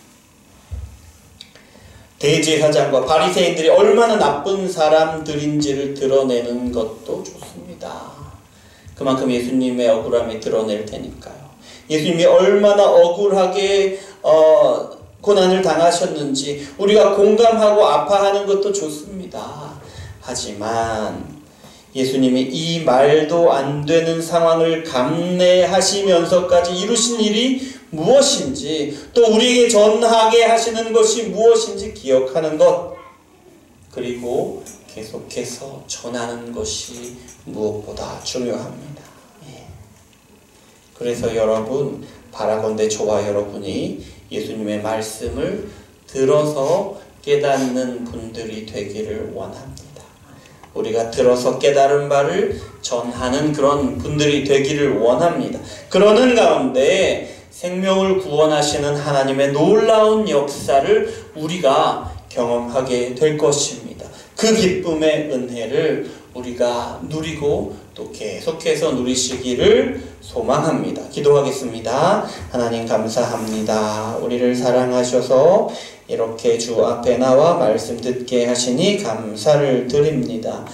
대제사장과 바리새인들이 얼마나 나쁜 사람들인지를 드러내는 것도 좋습니다. 그만큼 예수님의 억울함이 드러낼 테니까요. 예수님이 얼마나 억울하게 고난을 당하셨는지 우리가 공감하고 아파하는 것도 좋습니다. 하지만 예수님이 이 말도 안 되는 상황을 감내하시면서까지 이루신 일이 무엇인지, 또 우리에게 전하게 하시는 것이 무엇인지 기억하는 것, 그리고 계속해서 전하는 것이 무엇보다 중요합니다. 그래서 여러분, 바라건대 저와 여러분이 예수님의 말씀을 들어서 깨닫는 분들이 되기를 원합니다. 우리가 들어서 깨달은 바를 전하는 그런 분들이 되기를 원합니다. 그러는 가운데 생명을 구원하시는 하나님의 놀라운 역사를 우리가 경험하게 될 것입니다. 그 기쁨의 은혜를 우리가 누리고 또 계속해서 누리시기를 소망합니다. 기도하겠습니다. 하나님 감사합니다. 우리를 사랑하셔서 이렇게 주 앞에 나와 말씀 듣게 하시니 감사를 드립니다.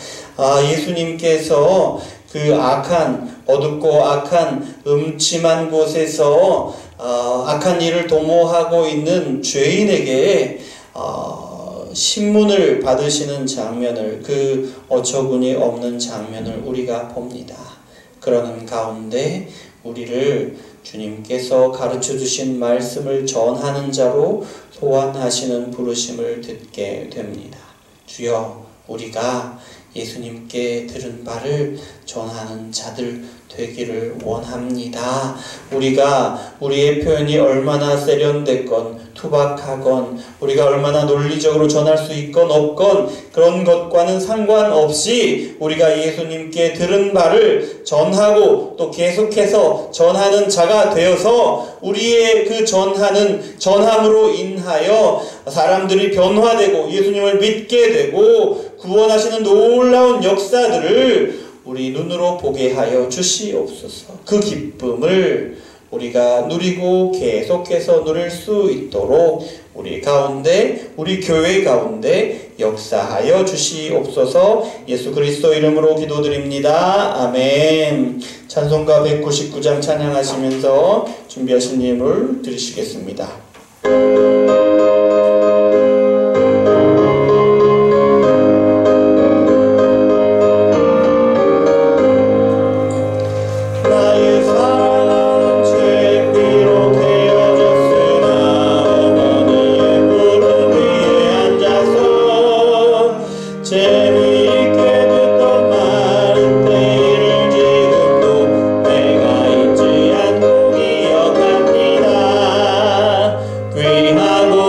예수님께서 그 악한, 어둡고 악한 음침한 곳에서 악한 일을 도모하고 있는 죄인에게 신문을 받으시는 장면을, 그 어처구니 없는 장면을 우리가 봅니다. 그러는 가운데 우리를 주님께서 가르쳐 주신 말씀을 전하는 자로 소환하시는 부르심을 듣게 됩니다. 주여, 우리가 예수님께 들은 바를 전하는 자들 되기를 원합니다. 우리가 우리의 표현이 얼마나 세련됐건 투박하건, 우리가 얼마나 논리적으로 전할 수 있건 없건 그런 것과는 상관없이 우리가 예수님께 들은 바를 전하고 또 계속해서 전하는 자가 되어서 우리의 그 전함으로 인하여 사람들이 변화되고 예수님을 믿게 되고 구원하시는 놀라운 역사들을 우리 눈으로 보게 하여 주시옵소서. 그 기쁨을 우리가 누리고 계속해서 누릴 수 있도록 우리 가운데, 우리 교회 가운데 역사하여 주시옵소서. 예수 그리스도 이름으로 기도드립니다. 아멘. 찬송가 199장 찬양하시면서 준비하신 예물 드리시겠습니다. 하고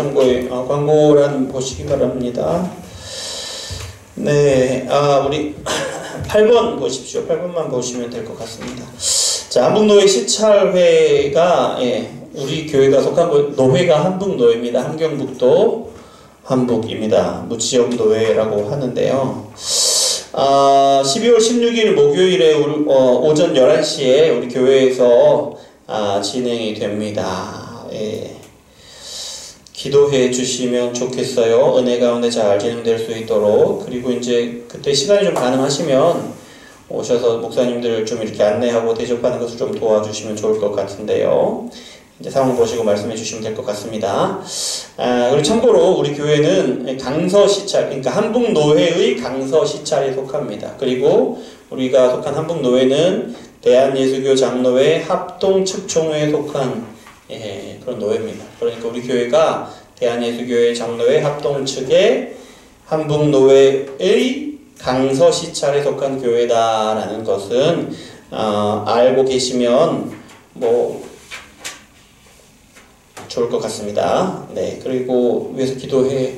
참고에 광고란 보시기 바랍니다. 네, 우리 8번 보십시오. 8번만 보시면 될 것 같습니다. 자, 한북노회 시찰회가 우리 교회가 속한 노회가 한북노회입니다. 함경북도 한북입니다. 무지역노회라고 하는데요. 12월 16일 목요일에 오전 11시에 우리 교회에서 진행이 됩니다. 기도해 주시면 좋겠어요. 은혜 가운데 잘 진행될 수 있도록. 그리고 이제 그때 시간이 좀 가능하시면 오셔서 목사님들을 좀 이렇게 안내하고 대접하는 것을 좀 도와주시면 좋을 것 같은데요. 이제 상황 보시고 말씀해 주시면 될 것 같습니다. 그리고 참고로 우리 교회는 강서 시찰, 그러니까 한북노회의 강서 시찰에 속합니다. 그리고 우리가 속한 한북노회는 대한예수교 장로회 합동측총회에 속한 그런 노회입니다. 그러니까 우리 교회가 대한예수교회 장로회 합동측의 한북노회의 강서 시찰에 속한 교회다라는 것은 알고 계시면 좋을 것 같습니다. 네, 그리고 위에서 기도해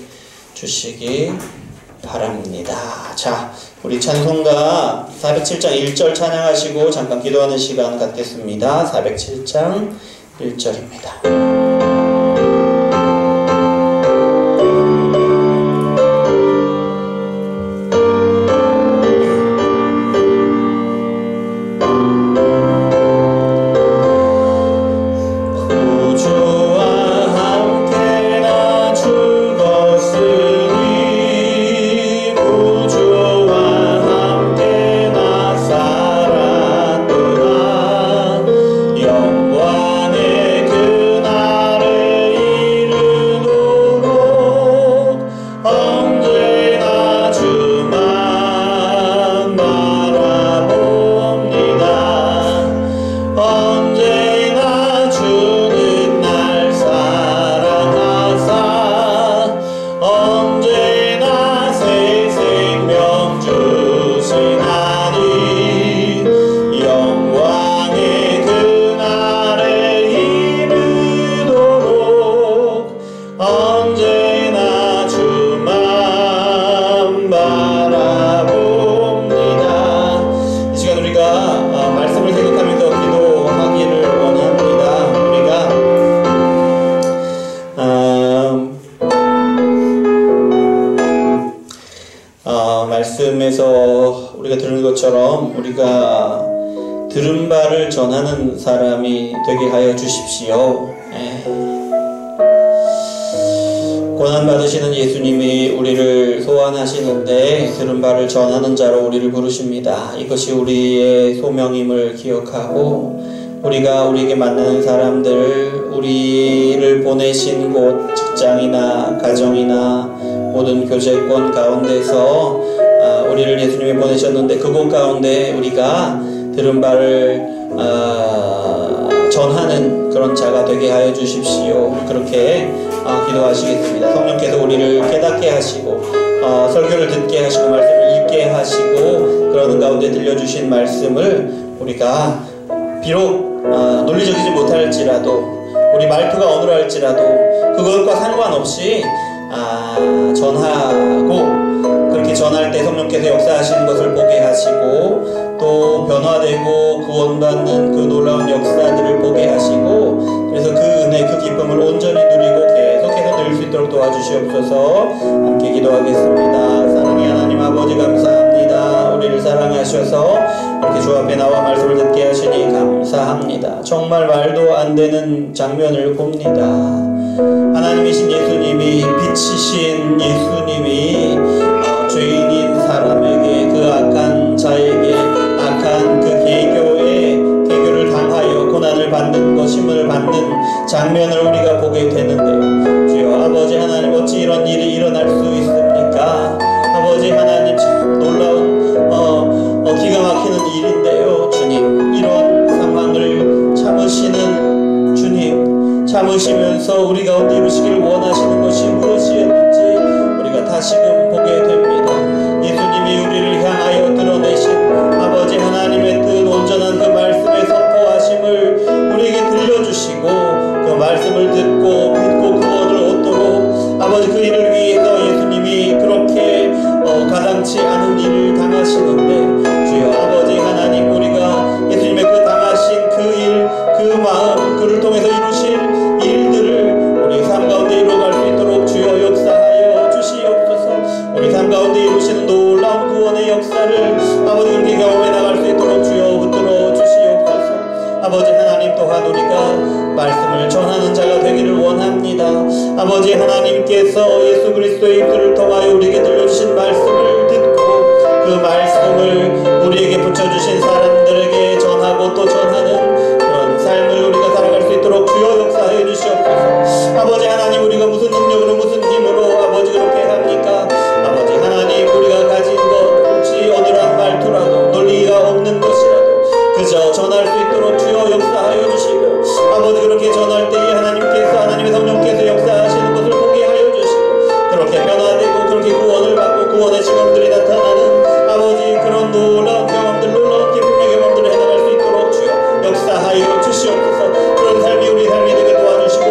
주시기 바랍니다. 자, 우리 찬송가 407장 1절 찬양하시고 잠깐 기도하는 시간 갖겠습니다. 407장 1절입니다. 말씀에서 우리가 들은 것처럼 우리가 들은 바를 전하는 사람이 되게 하여 주십시오. 고난받으시는 예수님이 우리를 소환하시는데 들은 바를 전하는 자로 우리를 부르십니다. 이것이 우리의 소명임을 기억하고 우리가 우리에게 만나는 사람들, 우리를 보내신 곳, 직장이나 가정이나 모든 교제권 가운데서 우리를 예수님이 보내셨는데 그곳 가운데 우리가 들은 바를 전하는 그런 자가 되게 하여 주십시오. 그렇게 기도하시겠습니다. 성령께서 우리를 깨닫게 하시고 설교를 듣게 하시고 말씀을 읽게 하시고 그러는 가운데 들려주신 말씀을 우리가 비록 논리적이지 못할지라도 우리 말투가 어눌할지라도 그것과 상관없이 전하고 그렇게 전할 때 성령께서 역사하시는 것을 보게 하시고 또 변화되고 구원받는 그 놀라운 역사들을 보게 하시고 그래서 그 은혜 그 기쁨을 온전히 누리고 계속해서 누릴 수 있도록 도와주시옵소서. 함께 기도하겠습니다. 사랑의 하나님 아버지 감사합니다. 우리를 사랑하셔서 이렇게 주 앞에 나와 말씀을 듣게 하시니 감사합니다. 정말 말도 안 되는 장면을 봅니다. 하나님이신 예수님이 빛이신 예수님이 죄인인 사람에게 그 악한 자에게 악한 그 개교를 당하여 고난을 받는 것임을 받는 장면을 우리가 보게 되는데요. 주여 아버지 하나님 어찌 이런 일이 일어날 수 있습니까? 아버지 하나님 참 놀라운 기가 막히는 일인데요. 주님 이런 상황을 참으시는 주님 참으시면서 우리 가운데 이루시기를 원하시는 것이 무엇이었는지 우리가 다시금 보게 됩니다. 예수님이 우리를 향하여 드러내신 아버지 하나님의 뜻 온전한 그 말씀의 선포하심을 우리에게 들려주시고 그 말씀을 듣고 믿고 구원을 얻도록 그저 전할 수 있도록 주여 역사하여 주시고 아버지 그렇게 전할 때에 하나님께서 하나님의 성령께서 역사하시는 것을 보게 하여 주시고 그렇게 변화되고 그렇게 구원을 받고 구원의 증언들이 나타나는 아버지 그런 놀라운 경험들 놀라운 기쁨의 경험들을 해나갈 수 있도록 주여 역사하여 주시옵소서. 그런 삶이 우리 삶이 되게 도와주시고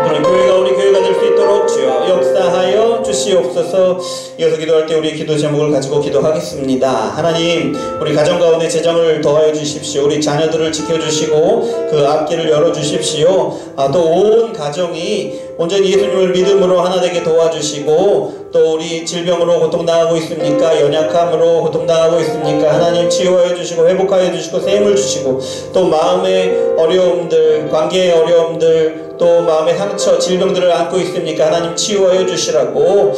그런 교회가 우리 교회가 될 수 있도록 주여 역사하여 주시옵소서. 이어서 기도할 때 우리의 기도 제목을 가지고 기도하겠습니다. 하나님 우리 가정 가운데 재정을 더하여 주십시오. 우리 자녀들을 지켜주시고 그 앞길을 열어주십시오. 또 온 가정이 온전히 예수님을 믿음으로 하나 되게 도와주시고 또 우리 질병으로 고통당하고 있습니까? 연약함으로 고통당하고 있습니까? 하나님 치유하여 주시고 회복하여 주시고 셈을 주시고 또 마음의 어려움들 관계의 어려움들 또 마음의 상처 질병들을 안고 있습니까? 하나님 치유하여 주시라고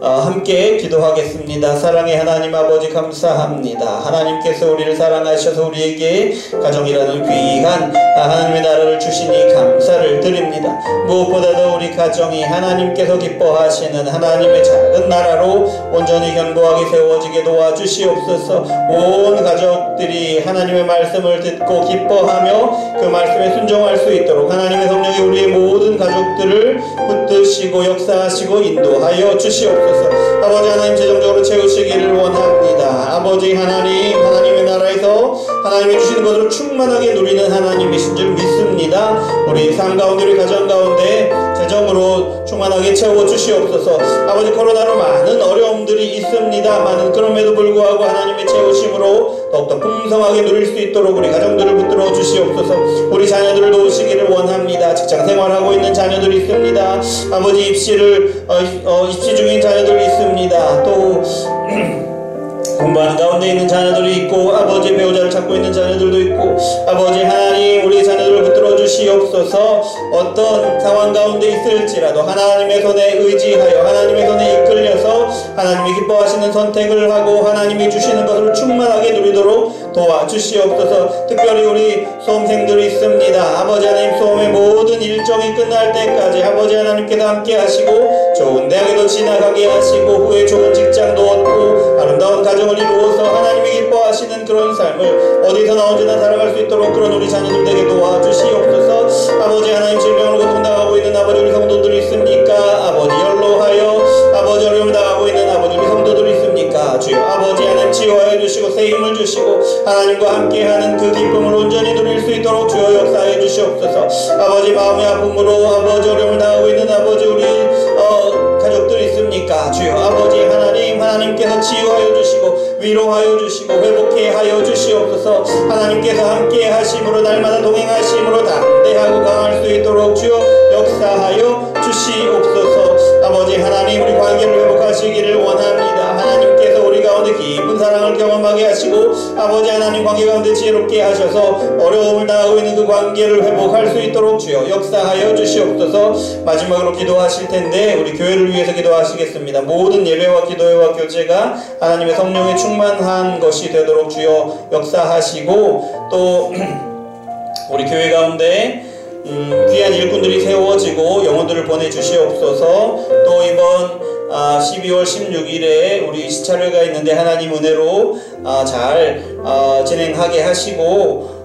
함께 기도하겠습니다. 사랑의 하나님 아버지 감사합니다. 하나님께서 우리를 사랑하셔서 우리에게 가정이라는 귀한 하나님의 나라를 주시니 감사를 드립니다. 무엇보다도 우리 가정이 하나님께서 기뻐하시는 하나님의 작은 나라로 온전히 견고하게 세워지게 도와주시옵소서. 온 가족들이 하나님의 말씀을 듣고 기뻐하며 그 말씀에 순종할 수 있도록 하나님의 성령이 우리의 모든 가족들을 붙드시고 역사하시고 인도하여 주시옵소서. 아버지 하나님 재정적으로 채우시기를 원합니다. 아버지 하나님 하나님의 나라에서 하나님이 주시는 것을 충만하게 누리는 하나님이신 줄 믿습니다. 우리 삶 가운데 우리 가정 가운데 재정으로 충만하게 채워 주시옵소서. 아버지 코로나로 많은 어려움들이 있습니다만은 그럼에도 불구하고 하나님의 채우심으로 더욱더 풍성하게 누릴 수 있도록 우리 가정들을 붙들어 주시옵소서. 우리 자녀들을 도우시기를 원합니다. 직장 생활하고 있는 자녀들이 있습니다. 아버지 입시 중인 자녀들이 있습니다. 또 공부하는 가운데 있는 자녀들이 있고 아버지 배우자를 찾고 있는 자녀들도 있고 아버지 하나님 우리 자녀들을 붙들어 주시옵소서. 어떤 상황 가운데 있을지라도 하나님의 손에 의지하여 하나님의 손에 이끌려서 하나님이 기뻐하시는 선택을 하고 하나님이 주시는 것을 충만하게 누리도록 도와주시옵소서. 특별히 우리 수험생들이 있습니다. 아버지 하나님 수험의 모든 일정이 끝날 때까지 아버지 하나님께서 함께 하시고 좋은 대학에도 진학하게 하시고 후에 좋은 직장도 얻고 아름다운 가정을 이루어서 하나님이 기뻐하시는 그런 삶을 어디서나 언제나 살아갈 수 있도록 그런 우리 자녀들 되게 도와주시옵소서. 아버지 하나님 질병으로 고통당하고 있는 아버지 우리 성도들이 있습니까? 아버지 연로하여 아버지 어려움을 당하고 있는 아버지 우리 성도들이 있습니까? 주여 아버지 하나님 치유하여 주시고 새 힘을 주시고 하나님과 함께하는 그 기쁨을 온전히 누릴 수 있도록 주여 역사해 주시옵소서. 아버지 마음의 아픔으로 아버지 어려움을 당하고 있는 아버지 우리 가족들 있습니까? 주여 아버지 하나님께서 치유하여 주시고 위로하여 주시고 회복해 하여 주시옵소서. 하나님께서 함께 하심으로 날마다 동행하심으로 담대하고 강할 수 있도록 주여 역사하여 주시옵소서. 아버지 하나님 우리 관계를 회복하시기를 원합니다. 하나님께서 우리 가운데 깊은 사랑을 경험하게 하시고 아버지 하나님 관계 가운데 지혜롭게 하셔서 어려움을 당하고 있는 그 관계를 회복할 수 있도록 주여 역사하여 주시옵소서. 마지막으로 기도하실 텐데 우리 교회를 위해서 기도하시겠습니다. 모든 예배와 기도회와 교제가 하나님의 성령에 충만한 것이 되도록 주여 역사하시고 또 우리 교회 가운데 귀한 일꾼들이 세워지고 영혼들을 보내주시옵소서. 또 이번 12월 16일에 우리 시찰회가 있는데 하나님 은혜로 잘 진행하게 하시라고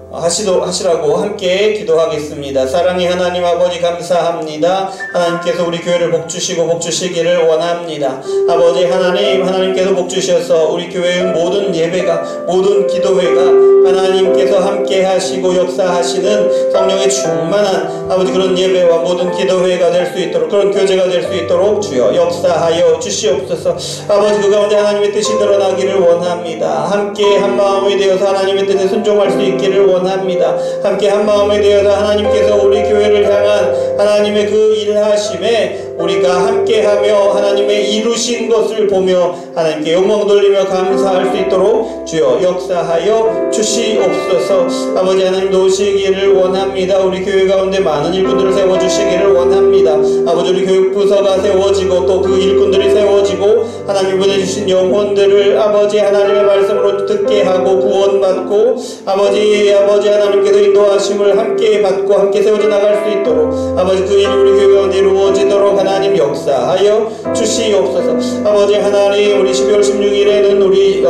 함께 기도하겠습니다. 사랑의 하나님 아버지 감사합니다. 하나님께서 우리 교회를 복주시고 복주시기를 원합니다. 아버지 하나님께서 복주셔서 우리 교회의 모든 예배가 모든 기도회가 하나님께서 함께 하시고 역사하시는 성령의 충만한 아버지 그런 예배와 모든 기도회가 될 수 있도록 그런 교제가 될 수 있도록 주여 역사하여 주시옵소서. 아버지 그 가운데 하나님의 뜻이 드러나기를 원합니다. 함께 한 마음이 되어서 하나님의 뜻에 순종할 수 있기를 원합니다. 함께 한 마음이 되어서 하나님께서 우리 교회를 향한 하나님의 그 일하심에 우리가 함께하며 하나님의 이루신 것을 보며 하나님께 영광 돌리며 감사할 수 있도록 주여 역사하여 주시옵소서. 아버지 하나님 도우시기를 원합니다. 우리 교회 가운데 많은 일꾼들을 세워주시기를 원합니다. 아버지 우리 교육부서가 세워지고 또 그 일꾼들이 세워지고 하나님 보내주신 영혼들을 아버지 하나님의 말씀으로 듣게 하고 구원받고 아버지 하나님께서 인도하심을 함께 받고 함께 세워져 나갈 수 있도록 아버지 그 일이 우리 교회 가운데 이루어지도록 하나님 역사하여 주시옵소서. 아버지 하나님 우리 12월 16일에는 우리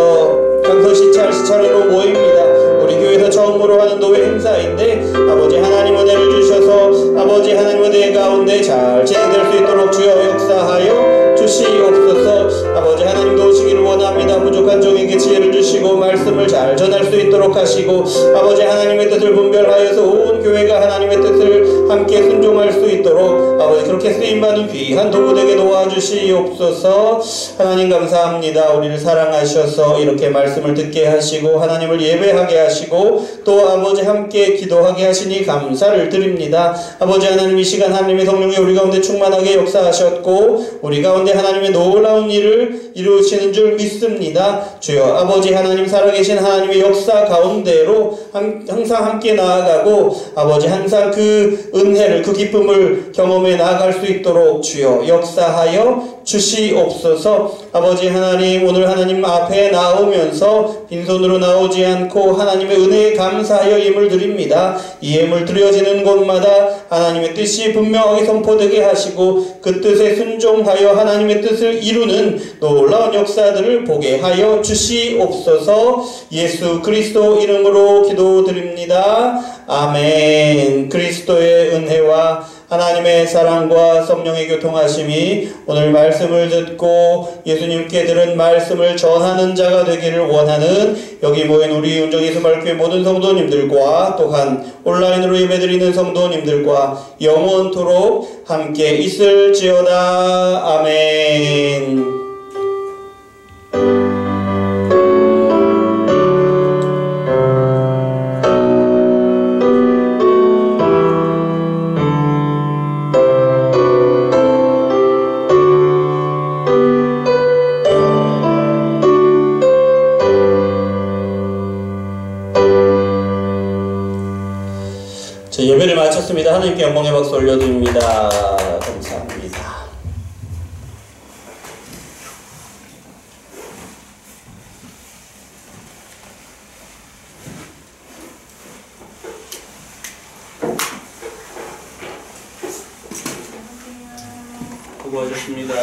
강서 시찰 차례로 모입니다. 우리 교회에서 처음으로 하는 노회 행사인데 아버지 하나님 은혜를 주셔서 아버지 하나님 은혜 가운데 잘 진행될 수 있도록 주여 역사하여 주시옵소서. 아버지 하나님도 오시기를 원합니다. 부족한 종에게 지혜를 주시고 말씀을 잘 전할 수 있도록 하시고 아버지 하나님의 뜻을 분별하여서 온 교회가 하나님의 뜻을 함께 순종할 수 있도록 아버지 그렇게 쓰임받은 귀한 도구되게 도와주시옵소서. 하나님 감사합니다. 우리를 사랑하셔서 이렇게 말씀을 듣게 하시고 하나님을 예배하게 하시고 또 아버지 함께 기도하게 하시니 감사를 드립니다. 아버지 하나님 이 시간 하나님의 성령이 우리 가운데 충만하게 역사하셨고 우리 가운데 하나님의 놀라운 일을 이루시는 줄 믿습니다. 주여 아버지 하나님 살아계신 하나님의 역사 가운데로 항상 함께 나아가고 아버지 항상 그 은혜를 그 기쁨을 경험해 나아갈 수 있도록 주여 역사하여 주시옵소서. 아버지 하나님 오늘 하나님 앞에 나오면서 빈손으로 나오지 않고 하나님의 은혜에 감사하여 예물 드립니다. 이 예물 드려지는 곳마다 하나님의 뜻이 분명하게 선포되게 하시고 그 뜻에 순종하여 하나님의 뜻을 이루는 놀라운 역사들을 보게 하여 주시옵소서. 예수 그리스도 이름으로 기도드립니다. 아멘. 그리스도의 은혜와 하나님의 사랑과 성령의 교통하심이 오늘 말씀을 듣고 예수님께 들은 말씀을 전하는 자가 되기를 원하는 여기 모인 우리 운정이 수발교회 모든 성도님들과 또한 온라인으로 예배드리는 성도님들과 영원토록 함께 있을지어다. 아멘. 예배를 마쳤습니다. 하나님께 영광의 박수 올려드립니다. 감사합니다. 수고하셨습니다.